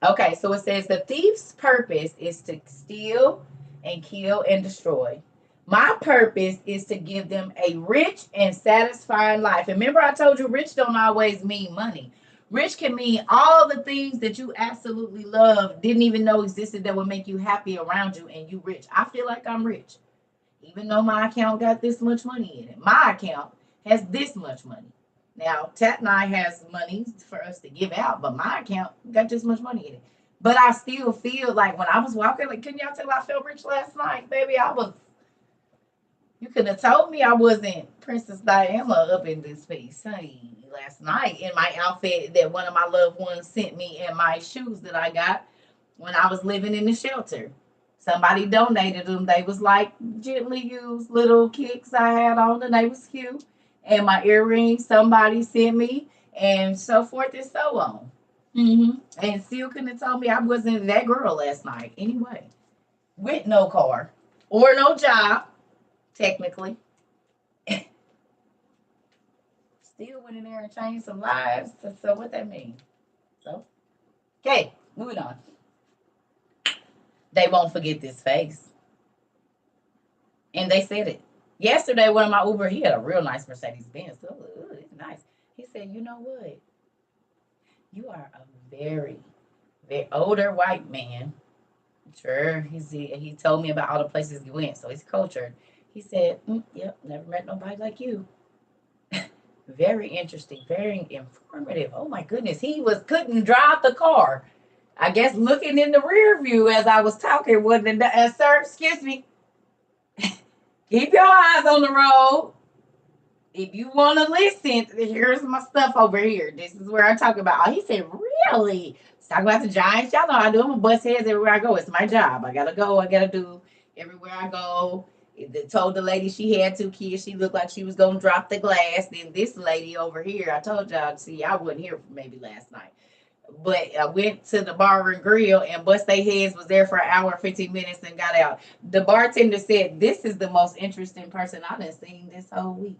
Okay, so it says the thief's purpose is to steal and kill and destroy. My purpose is to give them a rich and satisfying life. And remember, I told you rich don't always mean money. Rich can mean all the things that you absolutely love, didn't even know existed that would make you happy around you, and you rich. I feel like I'm rich, even though my account got this much money in it. My account has this much money. Now, Tat and I has money for us to give out, but my account got this much money in it. But I still feel like when I was walking, like, couldn't y'all tell I felt rich last night, baby? You could have told me I wasn't Princess Diana up in this piece, honey, last night in my outfit that one of my loved ones sent me and my shoes that I got when I was living in the shelter. Somebody donated them. They was like gently used little kicks I had on, and they was cute. And my earrings somebody sent me, and so forth and so on. And still couldn't have told me I wasn't that girl last night anyway, with no car or no job, technically. Still went in there and changed some lives. So what that mean? So, okay, moving on. They won't forget this face. And they said it. Yesterday, one of my Uber, he had a real nice Mercedes Benz. Ooh, it's nice. He said, you know what? You are a very, very older white man. Sure, he told me about all the places he went, so he's cultured. He said, yep, never met nobody like you. Very interesting, very informative. Oh my goodness, he couldn't drive the car. I guess looking in the rear view as I was talking, wasn't sir, excuse me. Keep your eyes on the road. If you want to listen, here's my stuff over here. This is where I talk about. Oh, he said, really? Let's talk about the Giants. Y'all know I do. I'm a bust heads everywhere I go. It's my job. I gotta go. I gotta do everywhere I go. It told the lady she had 2 kids. She looked like she was gonna drop the glass. Then this lady over here, I told y'all. See, I wasn't here for maybe last night, but I went to the bar and grill and bust their heads. Was there for an hour and 15 minutes and got out. The bartender said, "This is the most interesting person I've been seeing this whole week."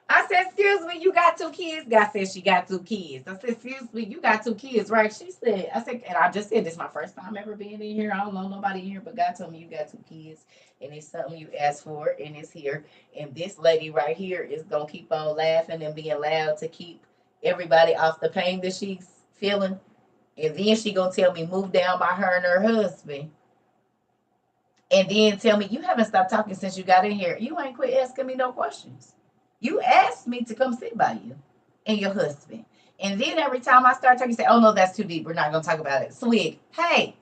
I said, excuse me, you got 2 kids? God said she got 2 kids. I said, excuse me, you got 2 kids, right? She said, I said, and I just said, this is my first time ever being in here. I don't know nobody in here, but God told me you got 2 kids. And it's something you asked for, and it's here. And this lady right here is going to keep on laughing and being loud to keep everybody off the pain that she's feeling. And then she going to tell me, move down by her and her husband. And then tell me, you haven't stopped talking since you got in here. You ain't quit asking me no questions. You asked me to come sit by you and your husband. And then every time I start talking, you say, oh no, that's too deep. We're not going to talk about it. Swig, hey,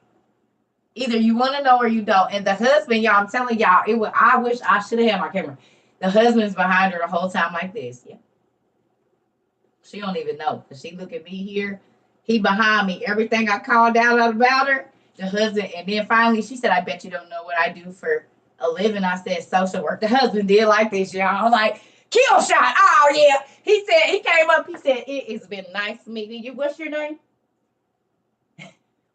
either you want to know or you don't. And the husband, y'all, I'm telling y'all, I wish I should have had my camera. The husband's behind her the whole time like this. Yeah. She don't even know. Because she look at me here. He behind me. Everything I called out about her, the husband. And then finally she said, I bet you don't know what I do for a living. I said, social work. The husband did like this, y'all. I'm like, kill shot. Oh, yeah. He said, he came up. He said, it has been nice meeting you. What's your name?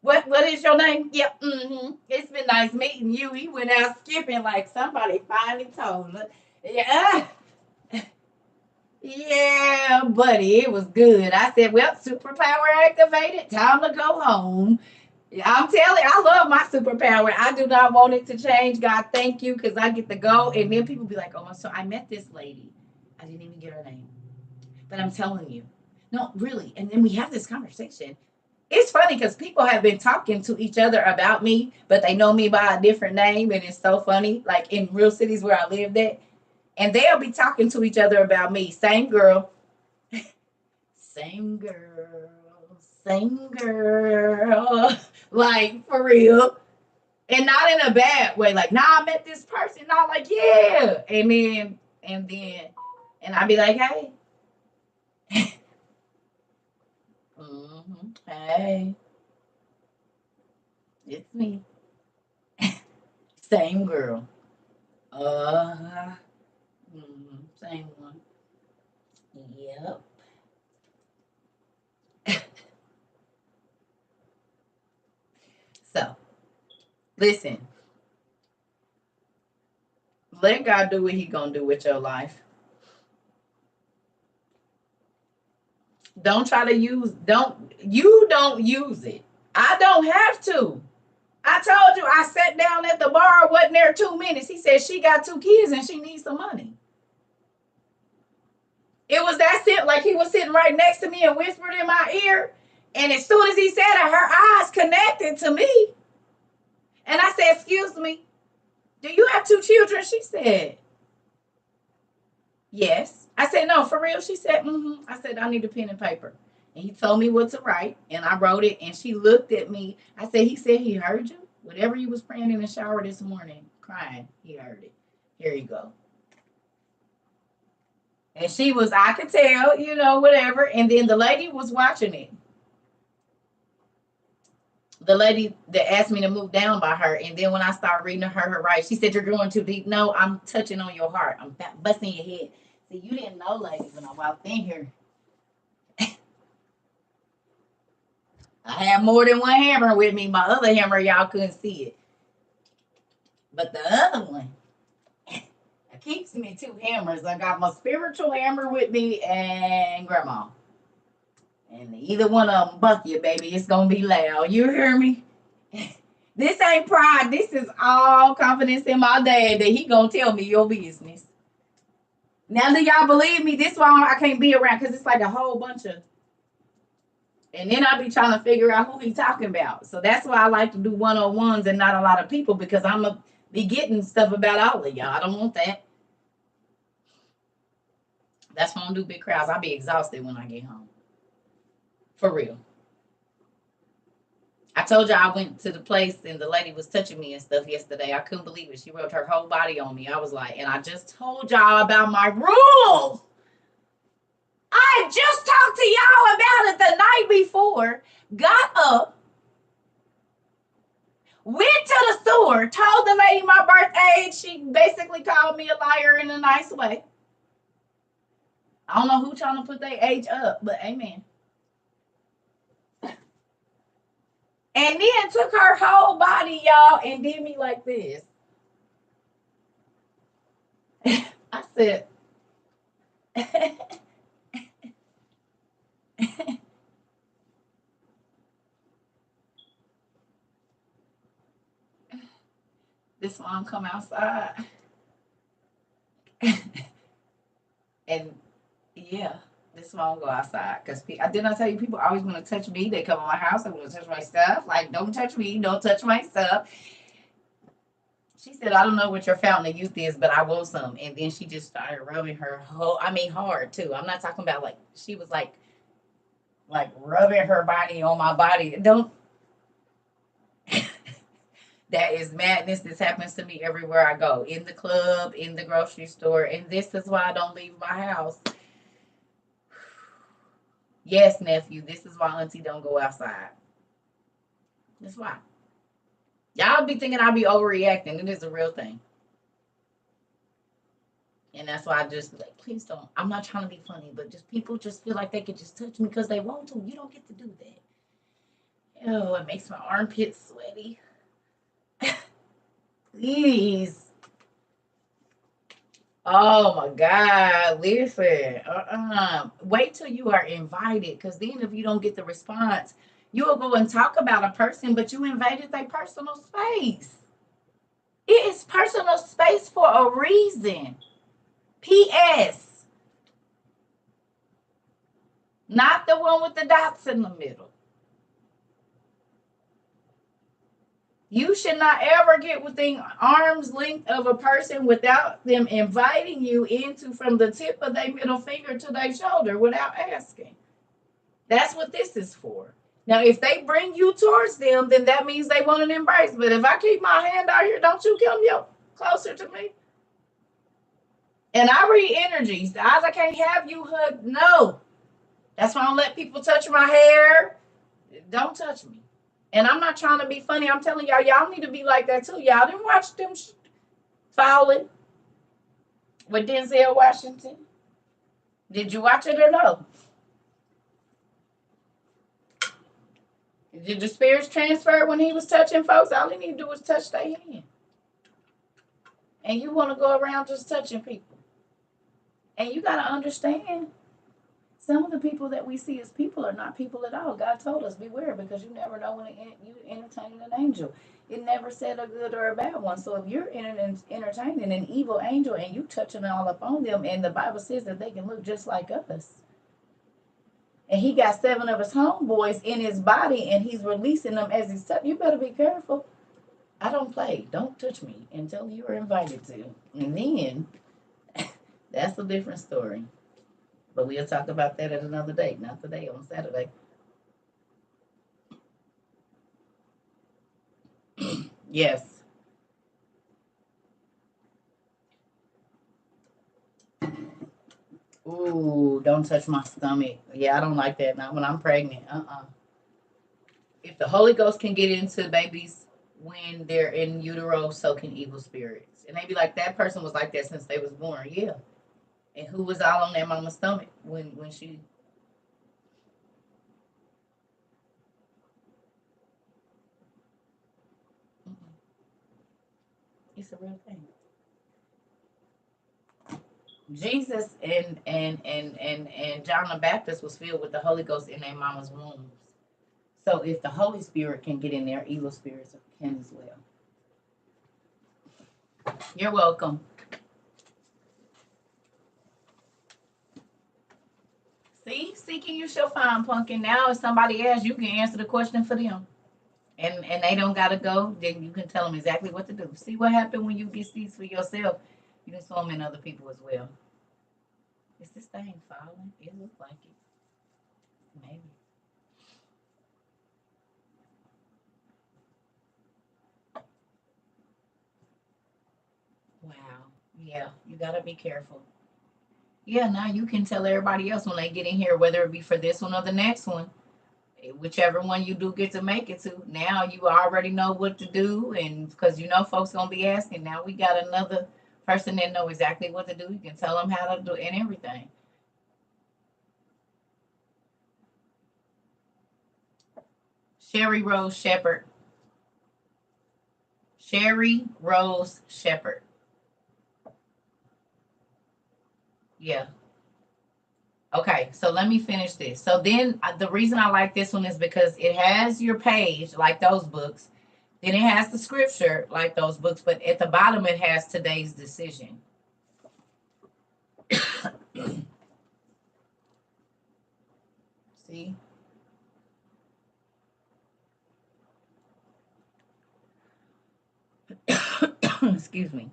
What is your name? Yep. It's been nice meeting you. He went out skipping like somebody finally told him. Yeah. Yeah, buddy, it was good. I said, well, superpower activated. Time to go home. Yeah, I'm telling you, I love my superpower. I do not want it to change. God, thank you, because I get to go. And then people be like, oh, so I met this lady. I didn't even get her name. But I'm telling you. No, really. And then we have this conversation. It's funny because people have been talking to each other about me, but they know me by a different name. And it's so funny. Like in real cities where I lived at, and they'll be talking to each other about me. Same girl, same girl, same girl. Like for real. And not in a bad way. Like, nah, I met this person. Not like, yeah. And I'd be like, hey. Hey, it's me. Same girl. Uh, same one. Yep. So, listen, let God do what He gonna do with your life. Don't try to use, you don't use it. I don't have to. I told you I sat down at the bar, wasn't there 2 minutes. He said she got 2 kids and she needs some money. It was that simple. Like he was sitting right next to me and whispered in my ear. And as soon as he said it, her eyes connected to me. And I said, "Excuse me, do you have 2 children?" She said, "Yes." I said, "No, for real?" She said, "Mm-hmm." I said, "I need a pen and paper." And he told me what to write, and I wrote it. And she looked at me. I said, "He said he heard you. Whatever you was praying in the shower this morning, crying, he heard it. Here you go." And she was, I could tell, whatever. And then the lady was watching it. The lady that asked me to move down by her. And then when I started reading her right, she said, "You're going too deep." "No, I'm touching on your heart. I'm busting your head." See, you didn't know, lady, when I walked in here, I had more than one hammer with me. My other hammer, y'all couldn't see it. But the other one, it keeps me 2 hammers. I got my spiritual hammer with me and grandma. And either one of them buck you, baby. It's going to be loud. You hear me? This ain't pride. This is all confidence in my dad that he going to tell me your business. Now, do y'all believe me? This one I can't be around because it's like a whole bunch of. And then I be trying to figure out who he talking about. So that's why I like to do one-on-ones and not a lot of people, because I'm going to be getting stuff about all of y'all. I don't want that. That's why I don't do big crowds. I'll be exhausted when I get home. For real. I told you I went to the place and the lady was touching me and stuff yesterday. I couldn't believe it. She rubbed her whole body on me. I was like, and I just told y'all about my rules. I just talked to y'all about it the night before. Got up, went to the store, told the lady my birthday. She basically called me a liar in a nice way. I don't know who trying to put their age up, but amen. And then took her whole body, y'all, and did me like this. I said, this mom come outside. And yeah, this mom go outside. Because didn't I tell you, people always want to touch me. They come in my house, they want to touch my stuff. Like, don't touch me, don't touch my stuff. She said, "I don't know what your fountain of youth is, but I want some." And then she just started rubbing her hard too. I'm not talking about like, she was like rubbing her body on my body. Don't. That is madness. This happens to me everywhere I go, in the club, in the grocery store. And this is why I don't leave my house. Yes, nephew, this is why auntie don't go outside. That's why. Y'all be thinking I be overreacting. It is a real thing. And that's why I just like, please don't. I'm not trying to be funny, but just people just feel like they could just touch me because they want to. You don't get to do that. Oh, it makes my armpits sweaty. Please. Oh my God. Listen. Wait till you are invited, because then if you don't get the response, you'll go and talk about a person, but you invaded their personal space. It is personal space for a reason. P.S. Not the one with the dots in the middle. You should not ever get within arm's length of a person without them inviting you into, from the tip of their middle finger to their shoulder, without asking. That's what this is for. Now, if they bring you towards them, then that means they want an embrace. But if I keep my hand out here, don't you come closer to me. And I read energies. The eyes, I can't have you hug. No. That's why I don't let people touch my hair. Don't touch me. And I'm not trying to be funny. I'm telling y'all need to be like that too. Y'all didn't watch them Falling with Denzel Washington? Did you watch it or no? Did the spirits transfer when he was touching folks? All he need to do was touch their hand. And you want to go around just touching people. And you got to understand, Some of the people that we see as people are not people at all. God told us, beware, because you never know when you entertaining an angel. It never said a good or a bad one. So if you're entertaining an evil angel and you touching all up on them, and the Bible says that they can look just like us, and he got 7 of his homeboys in his body, and he's releasing them as he's touching, you better be careful. I don't play. Don't touch me until you are invited to. And then that's a different story. But we'll talk about that at another date, not today, on Saturday. Yes. Ooh, don't touch my stomach. Yeah, I don't like that. Not when I'm pregnant. If the Holy Ghost can get into babies when they're in utero, so can evil spirits. And they be like, that person was like that since they was born. Yeah. And who was all on their mama's stomach when she? It's a real thing. Jesus and John the Baptist was filled with the Holy Ghost in their mama's wombs. So if the Holy Spirit can get in there, evil spirits can as well. You're welcome. See, seeking you shall find, pumpkin. Now if somebody asks, you can answer the question for them. And they don't gotta go, then you can tell them exactly what to do. See what happened when you get seeds for yourself. You can sow them in other people as well. Is this thing falling? It looks like it. Maybe. Wow. Yeah, you gotta be careful. Yeah, now you can tell everybody else when they get in here, whether it be for this one or the next one, whichever one you do get to make it to. Now you already know what to do, and because you know folks gonna be asking. Now we got another person that know exactly what to do. You can tell them how to do and everything. Sherry Rose Shepherd. Sherry Rose Shepherd. Yeah. Okay, so let me finish this. So then the reason I like this one is because it has your page like those books. Then it has the scripture like those books, but at the bottom it has today's decision. See? Excuse me.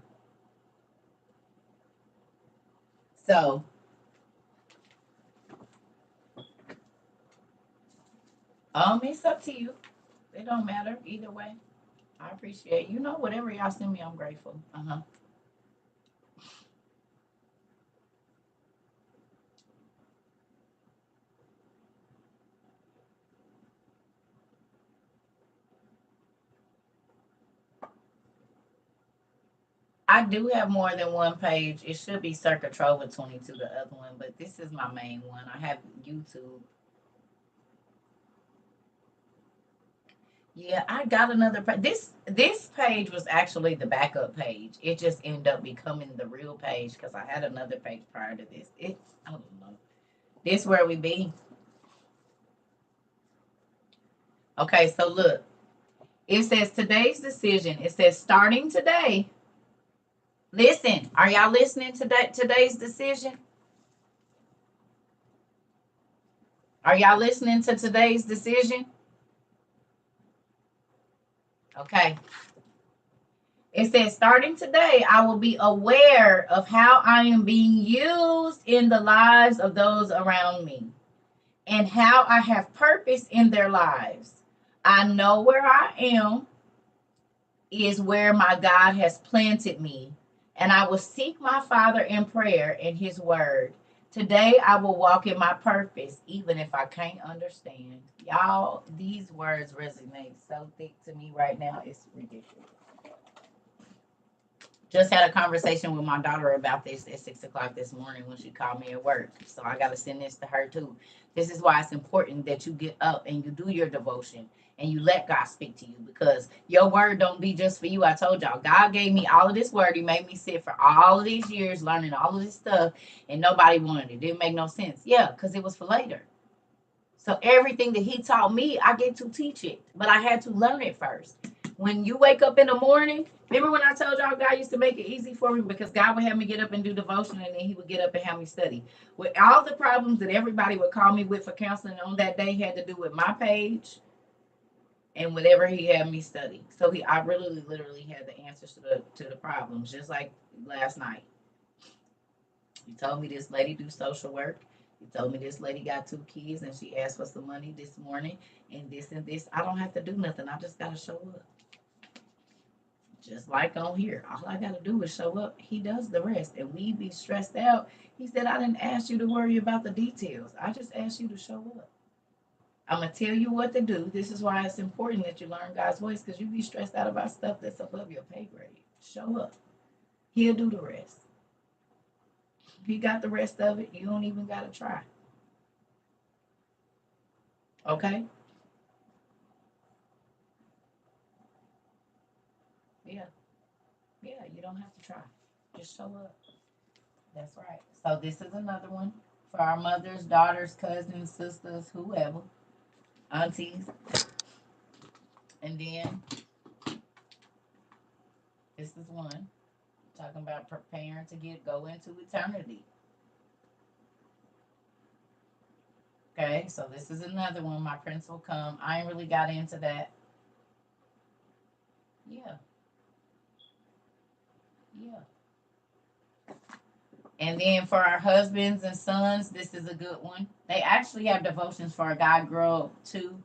So, it's up to you. It don't matter either way. I appreciate whatever y'all send me. I'm grateful. I do have more than one page. It should be Circa Trova 22, the other one, but this is my main one. I have YouTube. Yeah, I got another page. This page was actually the backup page. It just ended up becoming the real page because I had another page prior to this. It's I don't know. This where we be. Okay, so look. It says today's decision. It says starting today. Listen, are y'all listening to today's decision? Are y'all listening to today's decision? Okay. It says, starting today, I will be aware of how I am being used in the lives of those around me and how I have purpose in their lives. I know where I am is where my God has planted me, and I will seek my Father in prayer and His Word. Today, I will walk in my purpose, even if I can't understand. Y'all, these words resonate so thick to me right now. It's ridiculous. Just had a conversation with my daughter about this at 6 o'clock this morning when she called me at work. So I got to send this to her too. This is why it's important that you get up and you do your devotion and you let God speak to you, because your word don't be just for you. I told y'all, God gave me all of this word. He made me sit for all of these years learning all of this stuff, and nobody wanted it. It didn't make no sense. Yeah, because it was for later. So everything that he taught me, I get to teach it, but I had to learn it first. When you wake up in the morning, remember when I told y'all God used to make it easy for me because God would have me get up and do devotion, and then he would get up and have me study. With all the problems that everybody would call me with for counseling on that day had to do with my page and whatever he had me study. So I really literally had the answers to the problems, just like last night. He told me this lady do social work. He told me this lady got 2 kids and she asked for some money this morning and this and this. I don't have to do nothing. I just gotta show up. Just like on here. All I gotta do is show up. He does the rest. And we be stressed out. He said, I didn't ask you to worry about the details. I just asked you to show up. I'm gonna tell you what to do. This is why it's important that you learn God's voice, because you be stressed out about stuff that's above your pay grade. Show up. He'll do the rest. He got the rest of it. You don't even gotta try. Okay? Yeah. Yeah, you don't have to try. Just show up. That's right. So this is another one for our mothers, daughters, cousins, sisters, whoever, aunties. And then this is one talking about preparing to go into eternity. Okay, so this is another one. My prince will come. I ain't really got into that. Yeah, yeah. And then for our husbands and sons, this is a good one. They actually have devotions for a God girl too.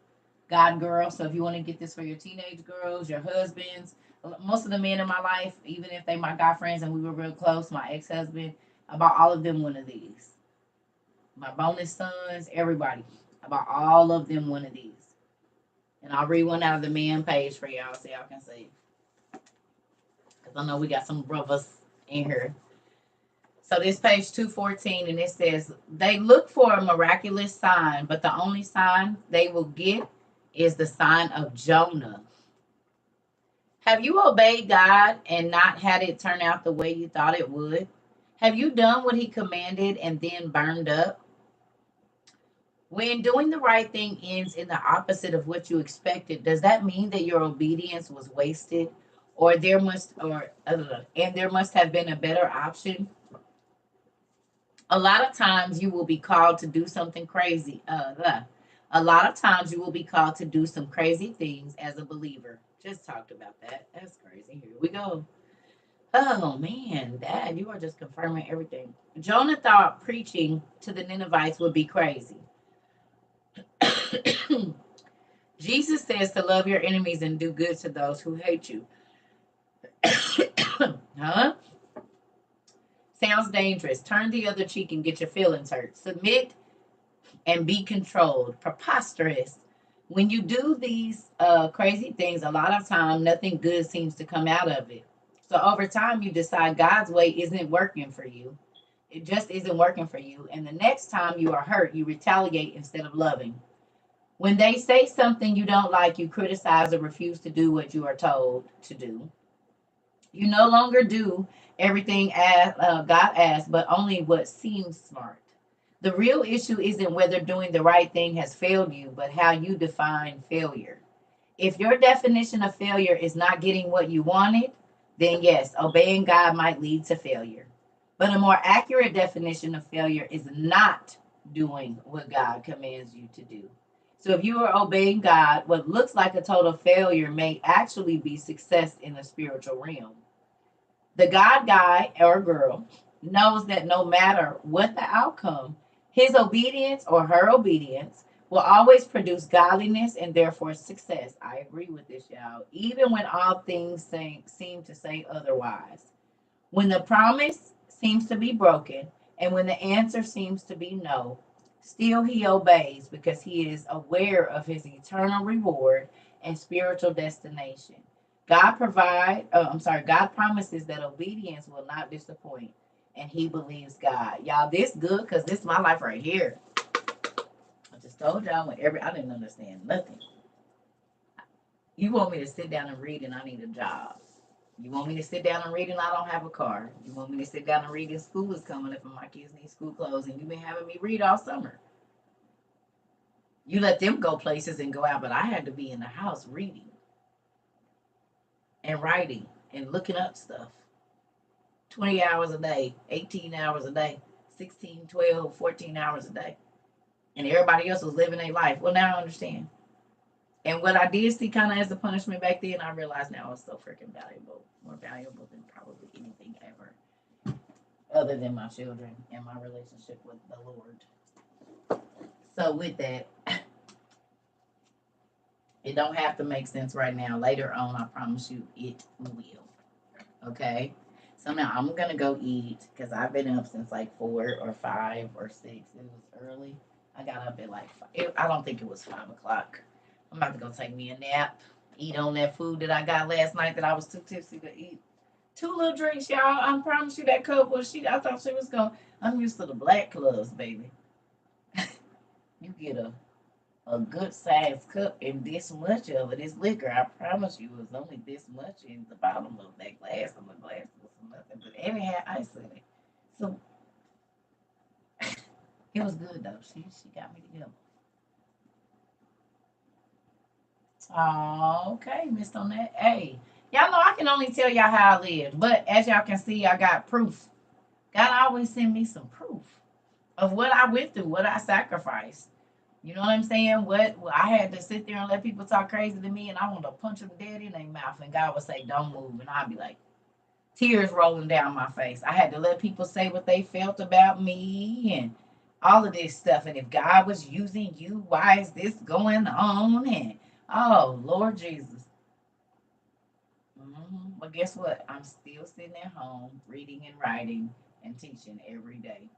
God girl. So if you want to get this for your teenage girls, your husbands, most of the men in my life, even if they my guy friends and we were real close, my ex-husband, about all of them one of these. My bonus sons, everybody, about all of them one of these. And I'll read one out of the man page for y'all so y'all can see. Because I know we got some brothers in here. So this page 214, and it says, they look for a miraculous sign, but the only sign they will get is the sign of Jonah. Have you obeyed God and not had it turn out the way you thought it would? Have you done what he commanded and then burned up? When doing the right thing ends in the opposite of what you expected, does that mean that your obedience was wasted, or there must have been a better option? A lot of times you will be called to do something crazy. A lot of times you will be called to do some crazy things as a believer. Just talked about that. That's crazy. Here we go. Oh man, Dad, you are just confirming everything. Jonah thought preaching to the Ninevites would be crazy. Jesus says to love your enemies and do good to those who hate you. Huh? Sounds dangerous. Turn the other cheek and get your feelings hurt. Submit and be controlled. Preposterous. When you do these crazy things, a lot of time nothing good seems to come out of it. So over time, you decide God's way isn't working for you. It just isn't working for you. And the next time you are hurt, you retaliate instead of loving. When they say something you don't like, you criticize or refuse to do what you are told to do. You no longer do everything as God asks, but only what seems smart. The real issue isn't whether doing the right thing has failed you, but how you define failure. If your definition of failure is not getting what you wanted, then yes, obeying God might lead to failure. But a more accurate definition of failure is not doing what God commands you to do. So if you are obeying God, what looks like a total failure may actually be success in the spiritual realm. The God guy or girl knows that no matter what the outcome, his obedience or her obedience will always produce godliness and therefore success. I agree with this, y'all. Even when all things seem to say otherwise. When the promise seems to be broken and when the answer seems to be no, still he obeys because he is aware of his eternal reward and spiritual destination. God promises that obedience will not disappoint, and He believes God. Y'all, this good because this is my life right here. I just told y'all I didn't understand nothing. You want me to sit down and read, and I need a job. You want me to sit down and read, and I don't have a car. You want me to sit down and read, and school is coming up, and my kids need school clothes, and you've been having me read all summer. You let them go places and go out, but I had to be in the house reading and writing and looking up stuff. 20 hours a day, 18 hours a day, 16, 12, 14 hours a day. And everybody else was living their life. Well, now I understand. And what I did see kind of as a punishment back then, I realize now it's so freaking valuable. More valuable than probably anything ever, other than my children and my relationship with the Lord. So with that, it don't have to make sense right now. Later on, I promise you it will. Okay? So now I'm gonna go eat because I've been up since like 4 or 5 or 6. It was early. I got up at like 5. I don't think it was 5 o'clock. I'm about to go take me a nap, eat on that food that I got last night that I was too tipsy to eat. 2 little drinks, y'all. I promise you that cup was I thought she was going. I'm used to the black clubs, baby. You get a good sized cup and this much of it is liquor. I promise you, it was only this much in the bottom of that glass, and the glass was nothing, but and it had ice in it. So it was good though. She got me together. Oh, okay, Miss on that. Hey, y'all know I can only tell y'all how I live, but as y'all can see, I got proof. God always send me some proof of what I went through, what I sacrificed. You know what I'm saying? What I had to sit there and let people talk crazy to me, and I want to punch them dead in their mouth, and God would say, "Don't move," and I'd be like, tears rolling down my face. I had to let people say what they felt about me and all of this stuff. And if God was using you, why is this going on? And oh, Lord Jesus. But guess what? I'm still sitting at home reading and writing and teaching every day.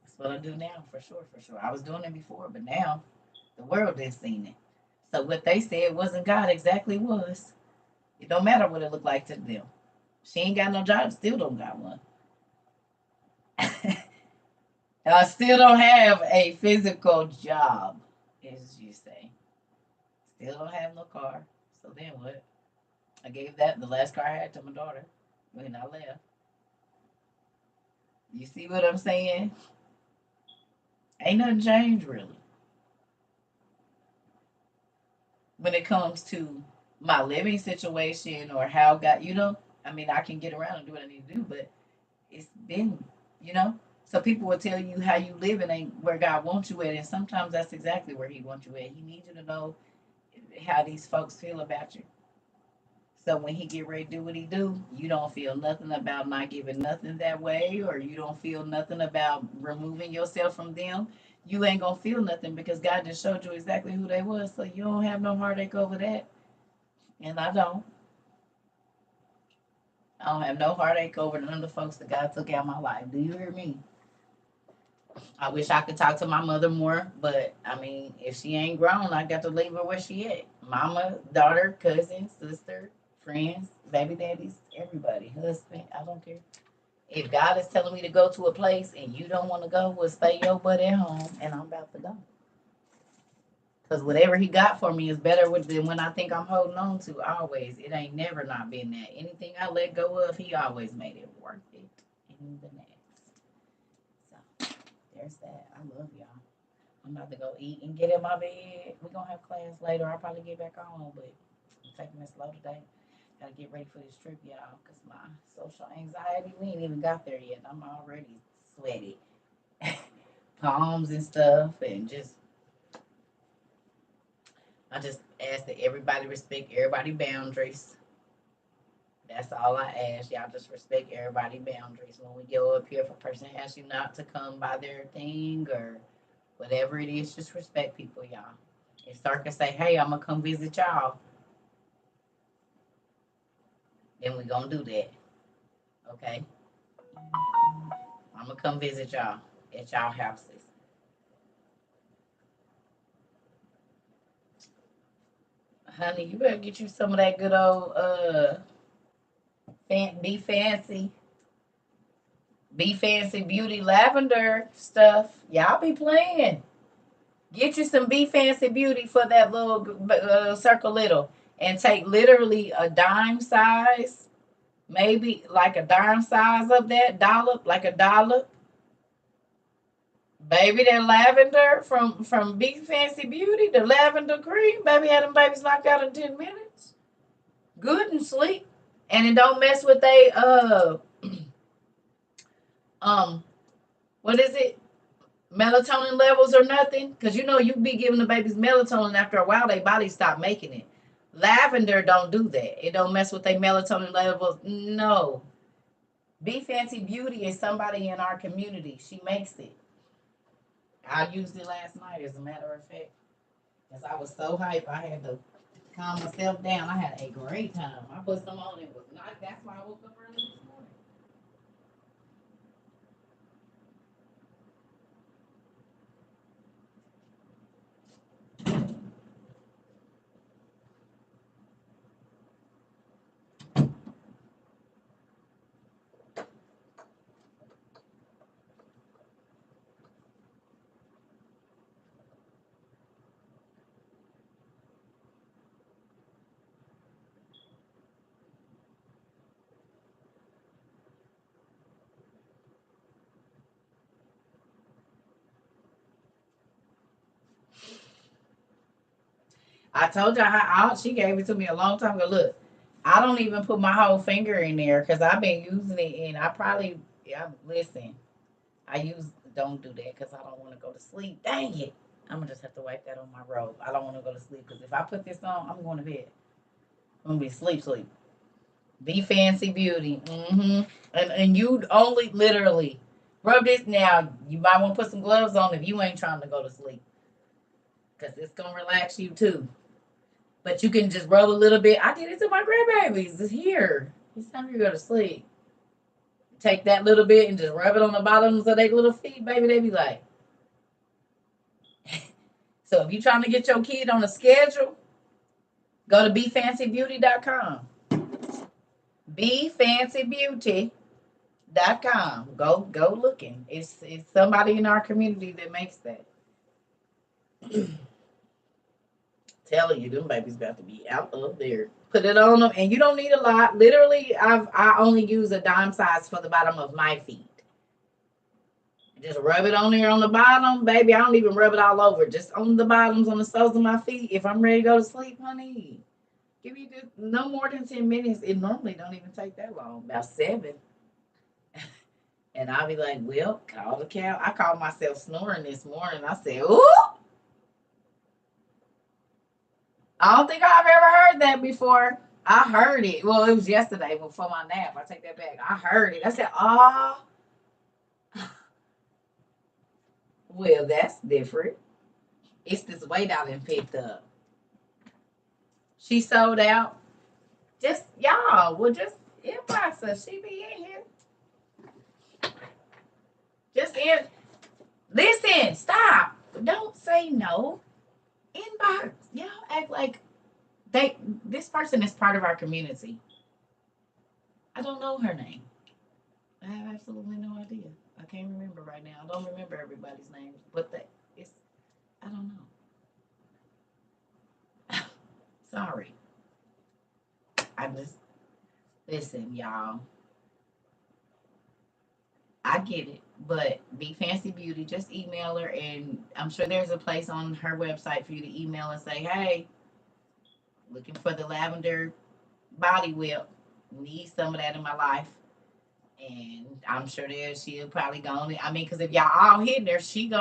That's what I do now, for sure, for sure. I was doing it before, but now the world has seen it. So what they said wasn't God exactly was. It don't matter what it looked like to them. She ain't got no job, still don't got one. I still don't have a physical job, as you say. Still don't have no car. So then what? I gave that the last car I had to my daughter when I left. You see what I'm saying? Ain't nothing changed really when it comes to my living situation or how God, I mean, I can get around and do what I need to do, but it's been, you know. So people will tell you how you live and ain't where God wants you at, and sometimes that's exactly where He wants you at. He needs you to know how these folks feel about you. So when He get ready to do what He do, you don't feel nothing about not giving nothing that way, or you don't feel nothing about removing yourself from them. You ain't gonna feel nothing because God just showed you exactly who they was. So you don't have no heartache over that, and I don't. I don't have no heartache over none of the folks that God took out of my life. Do you hear me? I wish I could talk to my mother more, but I mean, if she ain't grown, I got to leave her where she at. Mama, daughter, cousin, sister, friends, baby daddies, everybody, husband, I don't care. If God is telling me to go to a place and you don't want to go, well, stay your butt at home, and I'm about to go. Because whatever He got for me is better than when I think I'm holding on to. Always, it ain't never not been that. Anything I let go of, He always made it worth it in the next. So there's that. I love y'all. I'm about to go eat and get in my bed. We're gonna have class later. I'll probably get back on, but I'm taking it slow today. Gotta get ready for this trip, y'all, because my social anxiety, we ain't even got there yet. I'm already sweaty. Palms and stuff, and I just ask that everybody respect everybody boundaries. That's all I ask. Y'all just respect everybody boundaries. When we go up here, if a person asks you not to come by their thing or whatever it is, just respect people, y'all. If Sir can say, hey, I'm gonna come visit y'all, then we gonna do that. Okay? I'm gonna come visit y'all at y'all houses. Honey, you better get you some of that good old be fancy. Be fancy beauty lavender stuff. Y'all be playing. Get you some Be Fancy Beauty for that little circle little, and take literally a dime size, maybe like a dime size of that dollop, like a dollop. Baby, that lavender from Be Fancy Beauty, the lavender cream, baby had them babies knocked out in 10 minutes. Good and sleep, and it don't mess with they um what is it, melatonin levels or nothing, because you know you be giving the babies melatonin, after a while their body stop making it. Lavender don't do that. It don't mess with their melatonin levels. No. Be Fancy Beauty is somebody in our community. She makes it. I used it last night, as a matter of fact, because I was so hyped. I had to calm myself down. I had a great time. I put some on. It was not. That's why I woke up early this morning. I told you she gave it to me a long time ago. Look, I don't even put my whole finger in there because I've been using it, and I probably, yeah, listen, I use, don't do that because I don't want to go to sleep. Dang it. I'm going to just have to wipe that on my robe. I don't want to go to sleep because if I put this on, I'm going to bed. I'm going to be sleep. Be Fancy Beauty. And you only literally rub this now. You might want to put some gloves on if you ain't trying to go to sleep because it's going to relax you too. But you can just rub a little bit. I did it to my grandbabies. It's here. It's time you go to sleep. Take that little bit and just rub it on the bottoms of their little feet, baby. They be like. So if you're trying to get your kid on a schedule, go to befancybeauty.com. Befancybeauty.com. Go looking. It's somebody in our community that makes that. Telling you, them babies got to be out of there. Put it on them, and you don't need a lot. Literally, I only use a dime size for the bottom of my feet. Just rub it on there on the bottom, baby. I don't even rub it all over. Just on the bottoms, on the soles of my feet. If I'm ready to go to sleep, honey, give me just no more than 10 minutes. It normally don't even take that long, about 7. And I'll be like, well, call the cow. I called myself snoring this morning. I said, ooh. I don't think I've ever heard that before. I heard it. Well, it was yesterday before my nap. I take that back. I heard it. I said, oh. Well, that's different. It's this weight I done picked up. She sold out. Just y'all, well, just inbox her. She be in here. Just in. Listen, stop. Don't say no. Inbox. Y'all act like this person is part of our community. I don't know her name. I have absolutely no idea. I can't remember right now. I don't remember everybody's names, but it's I don't know. Sorry. I just listen, y'all. I get it, but Be Fancy Beauty, just email her, and I'm sure there's a place on her website for you to email and say, "Hey, looking for the lavender body whip. Need some of that in my life." And I'm sure she'll probably go on it. I mean, because if y'all all hitting her, she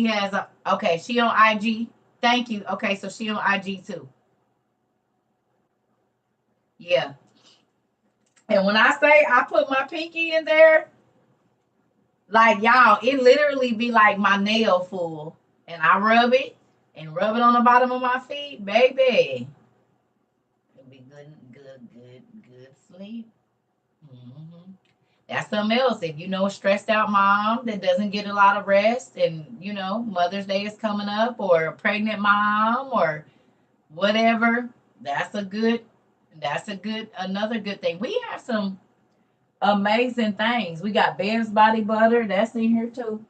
has a, okay, she on IG. Thank you. Okay, so she on IG too. Yeah. And when I say I put my pinky in there, like y'all, it literally be like my nail full. And I rub it and rub it on the bottom of my feet, baby. It'll be good sleep. That's something else. If you know a stressed out mom that doesn't get a lot of rest, and Mother's Day is coming up, or a pregnant mom, or whatever. That's a good. Another good thing. We have some amazing things. We got Bear's Body Butter. That's in here too.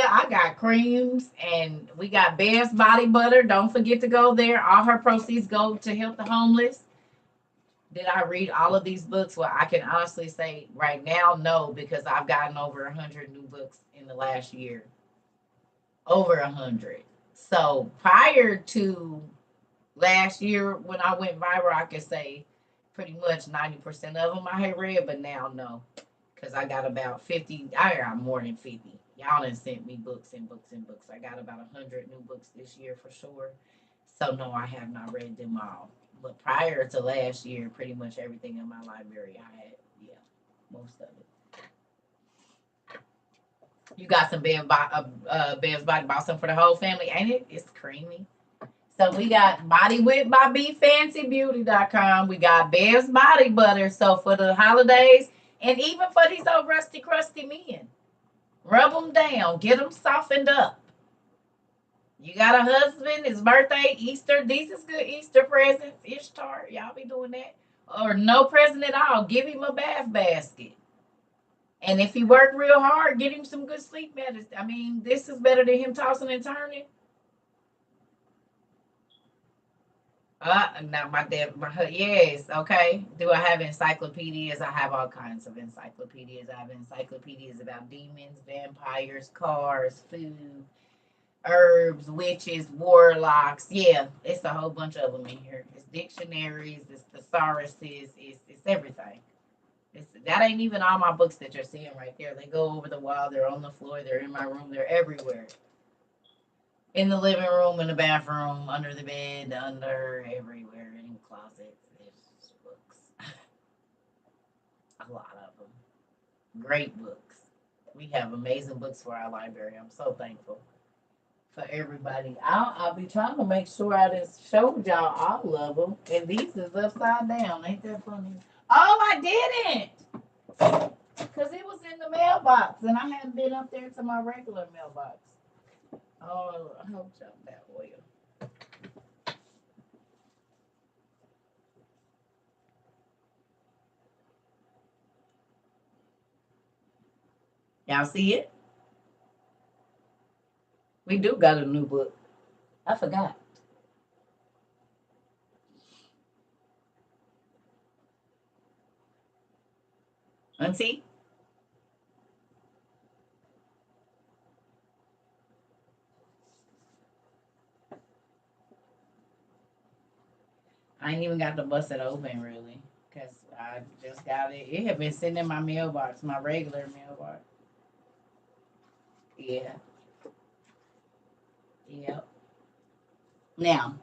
I got creams and we got Bear's Body Butter. Don't forget to go there. All her proceeds go to help the homeless. Did I read all of these books? Well, I can honestly say right now, no, because I've gotten over 100 new books in the last year. Over 100. So prior to last year when I went viral, I could say pretty much 90% of them I had read, but now no. Because I got about 50, I got more than 50. Y'all done sent me books and books and books. I got about 100 new books this year for sure. So no, I have not read them all. But prior to last year, pretty much everything in my library I had, yeah, most of it. You got some Bev's Body Balsam for the whole family, ain't it? It's creamy. So we got Body Whip by BeFancyBeauty.com. We got Bev's Body Butter. So for the holidays, and even for these old rusty, crusty men, rub them down, get them softened up. You got a husband, his birthday, Easter. These is good Easter presents. Ishtar, y'all be doing that. Or no present at all. Give him a bath basket. And if he worked real hard, get him some good sleep medicine. I mean, this is better than him tossing and turning. Now my dad, yes, okay. Do I have encyclopedias? I have all kinds of encyclopedias. I have encyclopedias about demons, vampires, cars, food, herbs, witches, warlocks. Yeah, it's a whole bunch of them in here. It's dictionaries, it's thesauruses, it's everything. That ain't even all my books that you're seeing right there. They go over the wall, they're on the floor, they're in my room, they're everywhere. In the living room, in the bathroom, under the bed, under everywhere, in closets. There's books. A lot of them. Great books. We have amazing books for our library. I'm so thankful for everybody. I'll be trying to make sure I just showed y'all all of them. And these is upside down. Ain't that funny? Oh, I didn't. Because it was in the mailbox and I hadn't been up there to my regular mailbox. Oh, I hope y'all that oil. Y'all see it? We do got a new book. I forgot. Auntie? I ain't even got to bust it open really. Because I just got it. It had been sitting in my mailbox, my regular mailbox. Yeah. Yep. Now,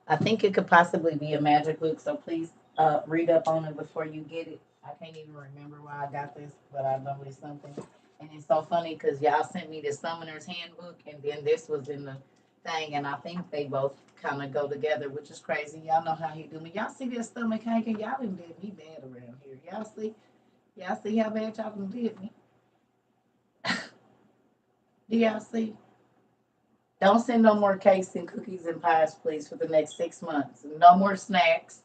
I think it could possibly be a magic book, so please read up on it before you get it. I can't even remember why I got this, but I know it's something. And it's so funny because y'all sent me the Summoner's Handbook, and then this was in the thing, and I think they both kind of go together, which is crazy. Y'all know how he do me. Y'all see this stomach hanging? Y'all done did me bad around here. Y'all see? Y'all see how bad y'all done did me? Do y'all see? Don't send no more cakes and cookies and pies, please, for the next 6 months. No more snacks.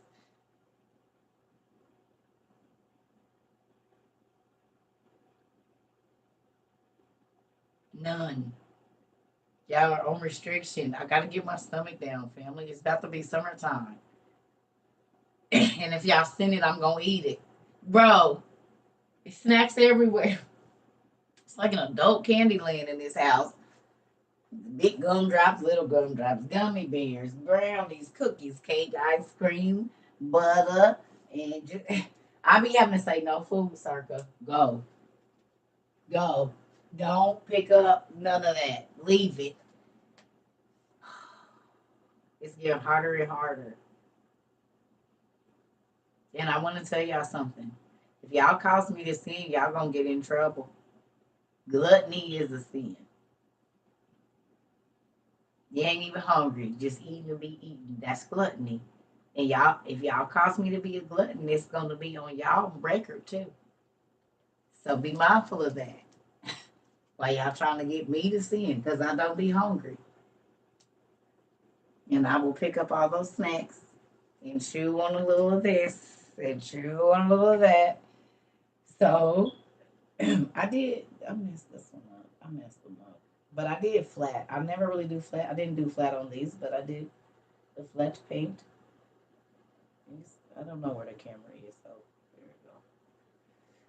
None. Y'all are on restriction. I gotta get my stomach down, family. It's about to be summertime. And if y'all send it, I'm gonna eat it. Bro, snacks everywhere. It's like an adult candy land in this house. Big gumdrops, little gumdrops, gummy bears, brownies, cookies, cake, ice cream, butter, and just, I be having to say no food, Circa. Go. Go. Don't pick up none of that. Leave it. It's getting harder and harder. And I want to tell y'all something. If y'all cause me to sin, y'all gonna get in trouble. Gluttony is a sin. You ain't even hungry, just eating to be eating. That's gluttony. And y'all, if y'all cause me to be a glutton, it's gonna be on y'all record too. So be mindful of that. While y'all trying to get me to sin, because I don't be hungry. And I will pick up all those snacks and chew on a little of this and chew on a little of that. So I messed this one up. I messed them up. But I did flat. I never really do flat. I didn't do flat on these, but I did the flat paint. I don't know where the camera is, so there we go.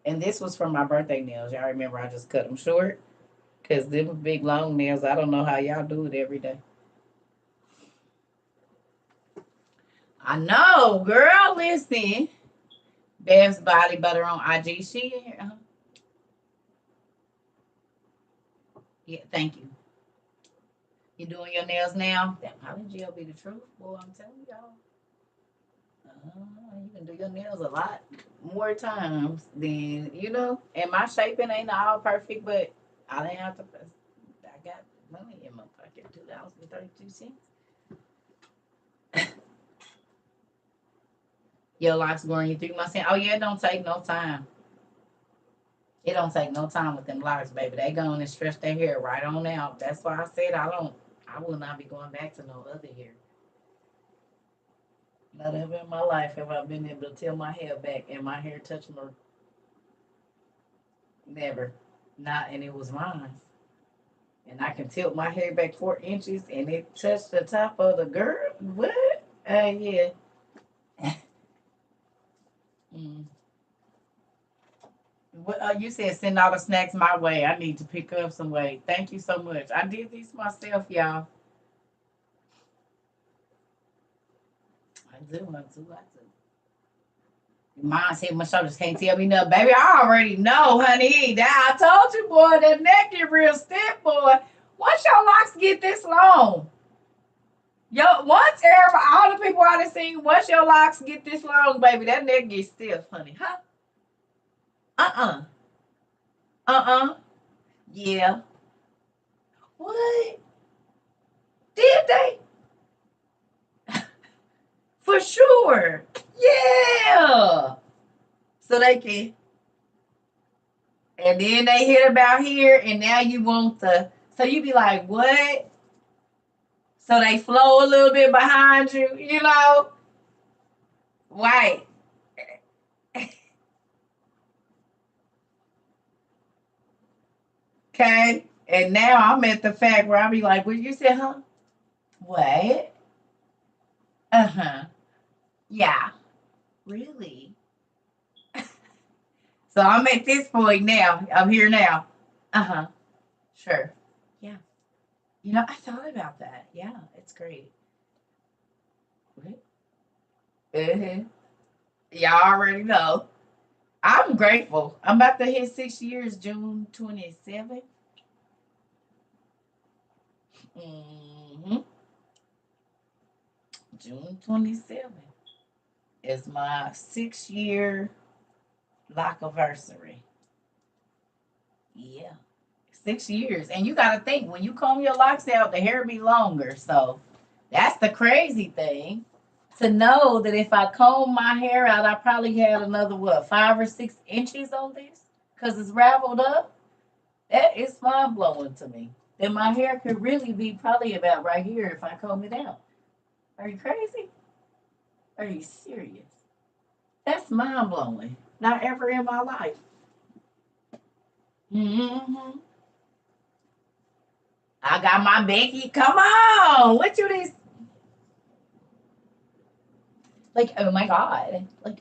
And this was for my birthday nails. Y'all remember I just cut them short? Because them big long nails, I don't know how y'all do it every day. I know, girl, listen. Bev's Body Butter on IG. She in here. Yeah, thank you. You doing your nails now? That apology will be the truth, boy. I'm telling y'all. You can do your nails a lot more times than And my shaping ain't all perfect, but I didn't have to. I got money in my pocket. $2.32. Your locks growing you 3 months in. Oh yeah, it don't take no time. It don't take no time with them locks, baby. They go and stretch their hair right on out. That's why I said I will not be going back to no other hair. Not ever in my life have I been able to tell my hair back and my hair touch my never. Not and it was mine. And I can tilt my hair back 4 inches and it touched the top of the girl. What? Yeah. Mm. What you said send all the snacks my way. I need to pick up some weight. Thank you so much. I did these myself, y'all. I do. I do. Mom said my shoulders can't tell me nothing. Baby, I already know, honey. That I told you, boy, that neck get real stiff, boy. Once your locks get this long, once all the people I done seen, once your locks get this long, baby, that neck gets stiff, honey. Huh? Uh-uh. Uh-uh. Yeah. What? Did they? For sure. Yeah. So they can. And then they hit about here, and now you want so you be like, what? So they flow a little bit behind you. Right. Okay. And now I'm at the fact where I be like, what you said, huh? What? Uh-huh. Yeah. Really? So I'm at this point now. I'm here now. Uh-huh. Sure. Yeah. I thought about that. Yeah, it's great. What? Uh-huh. Y'all already know. I'm grateful. I'm about to hit 6 years, June 27th. Mm-hmm. June 27th is my 6 year lock anniversary. Yeah. 6 years. And you gotta think when you comb your locks out, the hair be longer. So that's the crazy thing. To know that if I comb my hair out, I probably had another 5 or 6 inches on this because it's raveled up. That is mind blowing to me. That my hair could really be probably about right here if I comb it out. Are you crazy? Are you serious? That's mind blowing. Not ever in my life. Hmm. I got my Becky. Come on. What you this? Like, oh my God. Like,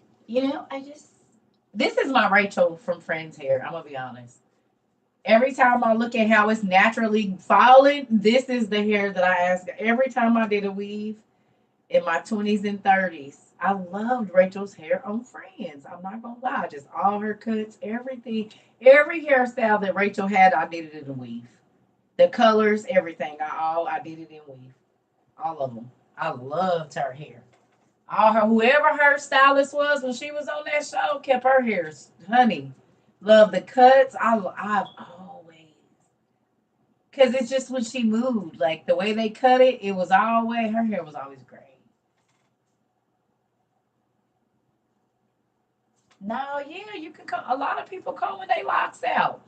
I just. This is my Rachel from Friends hair. I'm going to be honest. Every time I look at how it's naturally falling, this is the hair that I ask. Every time I did a weave in my 20s and 30s, I loved Rachel's hair on Friends. I'm not gonna lie, just all her cuts, everything, every hairstyle that Rachel had, I did it in a weave. The colors, everything, I did it in weave, all of them. I loved her hair. All her whoever her stylist was when she was on that show kept her hair, honey. Love the cuts. I've always because it's just when she moved, like the way they cut it, it was always her hair was always great. No, yeah, you can. A lot of people come when they locks out,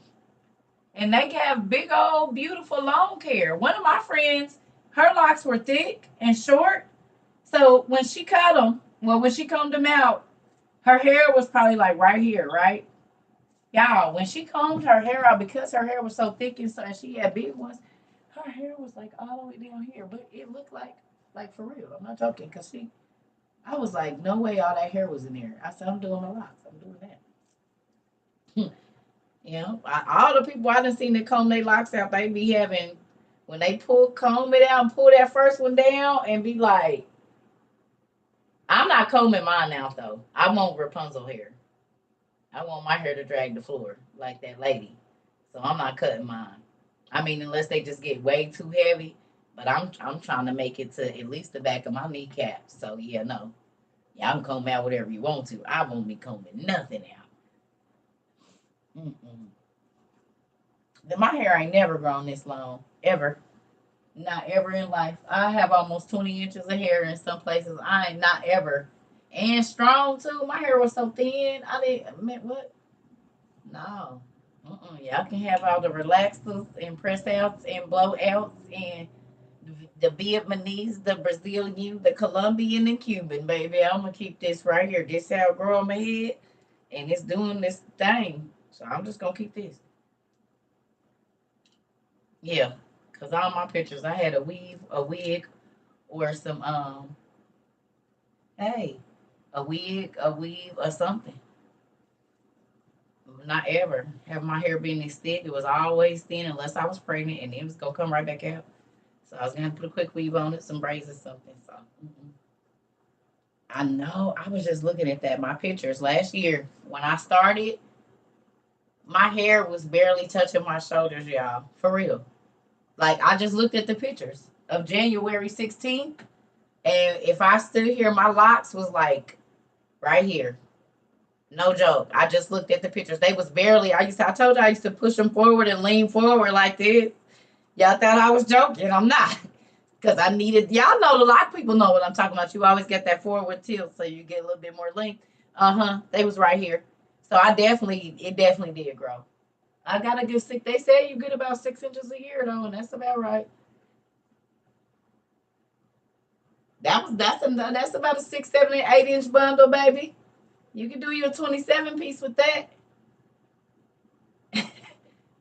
and they have big old beautiful long hair. One of my friends, her locks were thick and short. So when she cut them, well, when she combed them out, her hair was probably like right here, right? Y'all, when she combed her hair out, because her hair was so thick and so and she had big ones, her hair was like all the way down here, but it looked like for real. I'm not joking, cause I was like, no way, all that hair was in there. I said, I'm doing my locks. I'm doing that. You know, all the people I done seen that comb their locks out, they be having when they comb it out and pull that first one down and be like, I'm not combing mine out though. I want Rapunzel hair. I want my hair to drag the floor like that lady. So I'm not cutting mine. I mean, unless they just get way too heavy. But I'm trying to make it to at least the back of my kneecap. So yeah, no. Y'all can comb out whatever you want to. I won't be combing nothing out. Mm-mm. My hair ain't never grown this long. Ever. Not ever in life. I have almost 20 inches of hair in some places. I ain't not ever. And strong too. My hair was so thin. I didn't meant what? No. Y'all can have all the relaxers and press outs and blowouts and the Vietnamese, the Brazilian, the Colombian, and Cuban, baby. I'm gonna keep this right here. This how it grow on my head, and it's doing this thing. So I'm just gonna keep this. Yeah, cause all my pictures, I had a weave, a wig, or some hey, a wig, a weave, or something. Not ever have my hair been this thick. It was always thin unless I was pregnant, and it was gonna come right back out. So I was gonna put a quick weave on it, some braids or something. So I know. I was just looking at that. My pictures last year when I started, my hair was barely touching my shoulders, y'all. For real. Like I just looked at the pictures of January 16th, and if I stood here, my locks was like right here. No joke. I just looked at the pictures. They was barely. I told you I used to push them forward and lean forward like this. Y'all thought I was joking. I'm not. Because I needed, y'all know, a lot of people know what I'm talking about. You always get that forward tilt so you get a little bit more length. They was right here. So it definitely did grow. I got a good six. They say you get about 6 inches a year though, and that's about right. That's about a 6, 7, and 8 inch bundle, baby. You can do your 27 piece with that.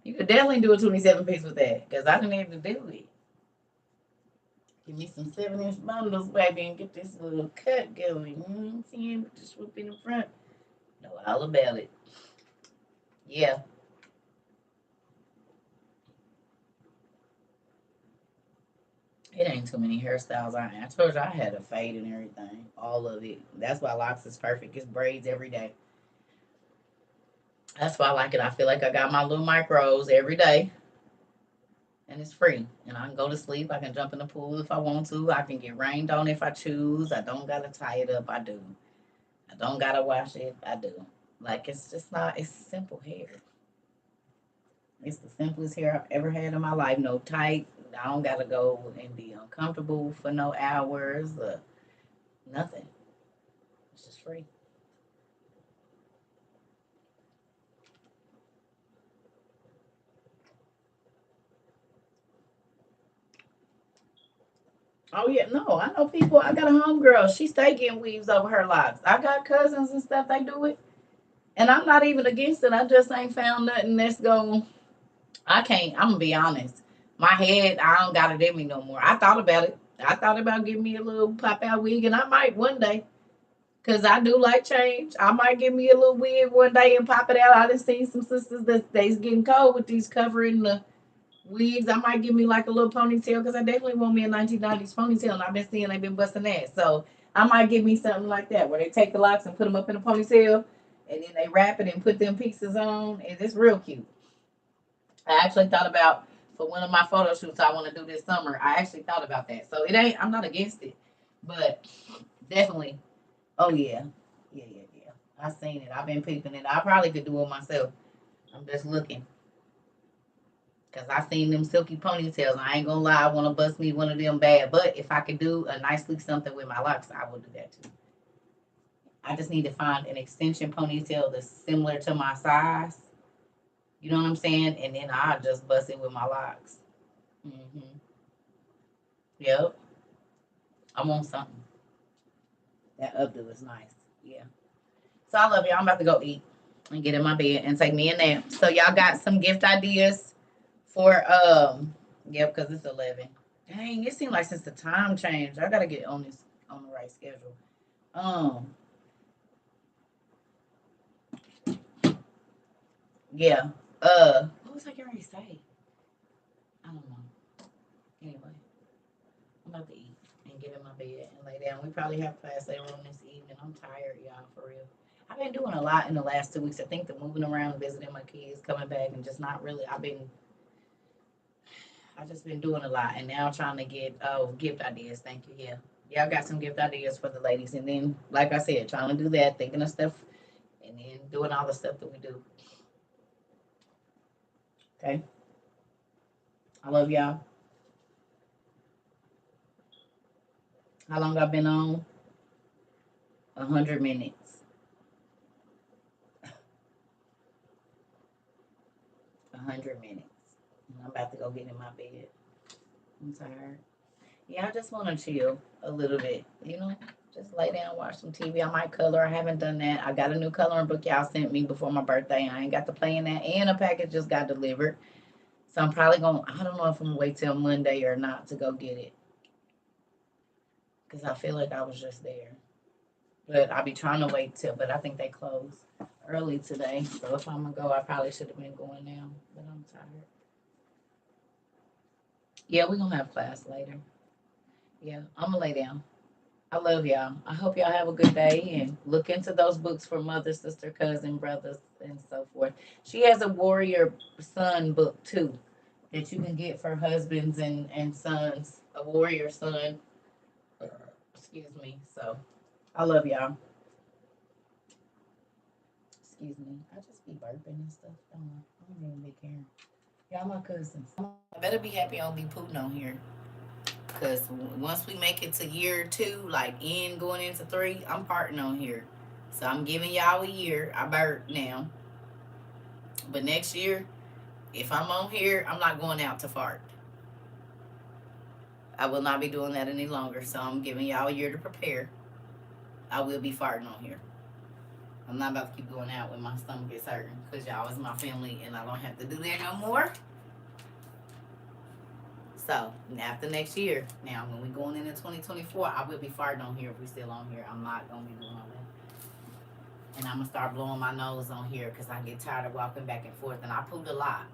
You could definitely do a 27 piece with that because I didn't have to do it. Give me some 7 inch bundles, baby, and get this little cut going. You know what I'm saying? With the swoop in the front. Know all about it. Yeah. It ain't too many hairstyles. I told you I had a fade and everything. All of it. That's why locks is perfect. It's braids every day. That's why I like it. I feel like I got my little micros every day. And it's free. And I can go to sleep. I can jump in the pool if I want to. I can get rained on if I choose. I don't gotta tie it up. I do. I don't gotta wash it. I do. Like it's just not. It's simple hair. It's the simplest hair I've ever had in my life. No tight. I don't gotta go and be uncomfortable for no hours. Nothing. It's just free. Oh yeah, no, I know people. I got a homegirl. She stay getting weaves over her locks. I got cousins and stuff. They do it, and I'm not even against it. I just ain't found nothing that's going. I can't. I'm gonna be honest. My head, I don't got it in me no more. I thought about it. I thought about getting me a little pop out wig, and I might one day, cause I do like change. I might give me a little wig one day and pop it out. I done seen some sisters that they's getting cold with these covering the wigs. I might give me like a little ponytail because I definitely want me a 1990s ponytail, and I've been seeing they've been busting that. So I might give me something like that where they take the locks and put them up in a ponytail, and then they wrap it and put them pieces on, and it's real cute. I actually thought about for one of my photo shoots I want to do this summer. I actually thought about that, so it ain't. I'm not against it, but definitely. Oh yeah, yeah. I seen it. I've been peeping it. I probably could do it myself. I'm just looking. Cause I seen them silky ponytails. I ain't gonna lie, I wanna bust me one of them bad. But if I could do a nicely something with my locks, I would do that too. I just need to find an extension ponytail that's similar to my size. You know what I'm saying? And then I'll just bust it with my locks. Hmm Yep. I want something. That updo is nice. Yeah. So I love y'all. I'm about to go eat and get in my bed and take me a nap. So y'all got some gift ideas for yeah, because it's 11. Dang, it seems like since the time changed, I gotta get on this on the right schedule. Um, yeah. What was I getting ready to say? I don't know. Anyway, I'm about to eat and get in my bed and lay down. We probably have class later on this evening. I'm tired, y'all, for real. I've been doing a lot in the last 2 weeks. I think the moving around, visiting my kids, coming back, and just not really. I just been doing a lot, and now trying to get gift ideas. Thank you. Yeah, y'all got some gift ideas for the ladies, and then like I said, trying to do that, thinking of stuff, and then doing all the stuff that we do. Okay, I love y'all. How long I've been on? 100 minutes. 100 minutes. And I'm about to go get in my bed. I'm tired. Yeah, I just want to chill a little bit. Just lay down, watch some TV. I might color. I haven't done that. I got a new coloring book y'all sent me before my birthday. I ain't got to play in that, and a package just got delivered. So I'm probably going to, I don't know if I'm going to wait till Monday or not to go get it. Because I feel like I was just there. But I'll be trying to wait till, but I think they close early today. So if I'm going to go, I probably should have been going now. But I'm tired. Yeah, we're going to have class later. Yeah, I'm going to lay down. I love y'all. I hope y'all have a good day and look into those books for mother, sister, cousin, brothers, and so forth. She has a warrior son book too that you can get for husbands and sons. A warrior son. Excuse me. So I love y'all. Excuse me. I just be burping and stuff. I don't even be caring. Y'all my cousins. I better be happy I don't be pooting on here. Because once we make it to year 2, like going into 3, I'm parting on here. So I'm giving y'all a year. I burp now. But next year, if I'm on here, I'm not going out to fart. I will not be doing that any longer. So I'm giving y'all a year to prepare. I will be farting on here. I'm not about to keep going out when my stomach is hurting. Because y'all is my family and I don't have to do that no more. So after next year, now when we going into 2024, I will be farting on here if we still on here. I'm not gonna be doing all that, and I'm gonna start blowing my nose on here because I get tired of walking back and forth, and I poot a lot,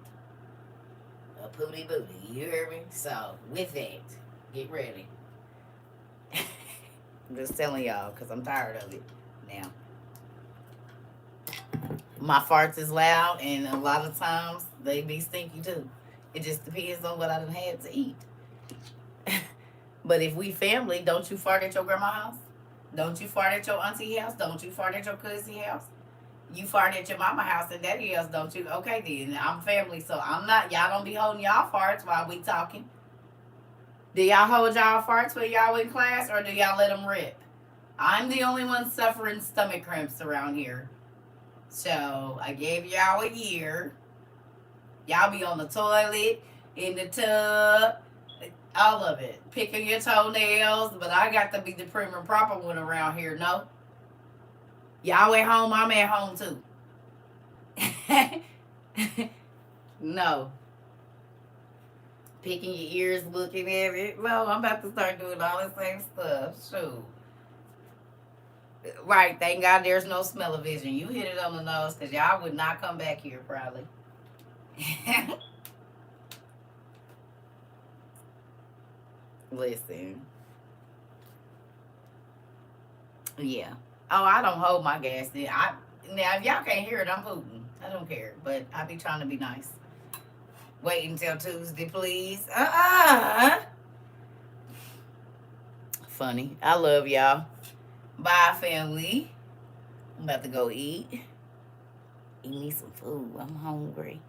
a pooty booty. You hear me? So with that, get ready. I'm just telling y'all because I'm tired of it now. My farts is loud, and a lot of times they be stinky too. It just depends on what I done had to eat. But if we family, don't you fart at your grandma's house? Don't you fart at your auntie house? Don't you fart at your cousin's house? You fart at your mama house and daddy house, don't you? Okay then, I'm family, so I'm not. Y'all don't be holding y'all farts while we talking. Do y'all hold y'all farts when y'all in class, or do y'all let them rip? I'm the only one suffering stomach cramps around here. So I gave y'all a year. Y'all be on the toilet, in the tub, all of it. Picking your toenails, but I got to be the prim and proper one around here, no? Y'all at home, I'm at home too. No. Picking your ears, looking at it. No, I'm about to start doing all the same stuff. Shoot. Right, thank God there's no smell-o-vision. You hit it on the nose because y'all would not come back here probably. Listen. Yeah. Oh, I don't hold my gas. Now if y'all can't hear it, I'm hooting. I don't care, but I be trying to be nice. Wait until Tuesday, please. Funny. I love y'all. Bye, family. I'm about to go eat. Eat me some food. I'm hungry.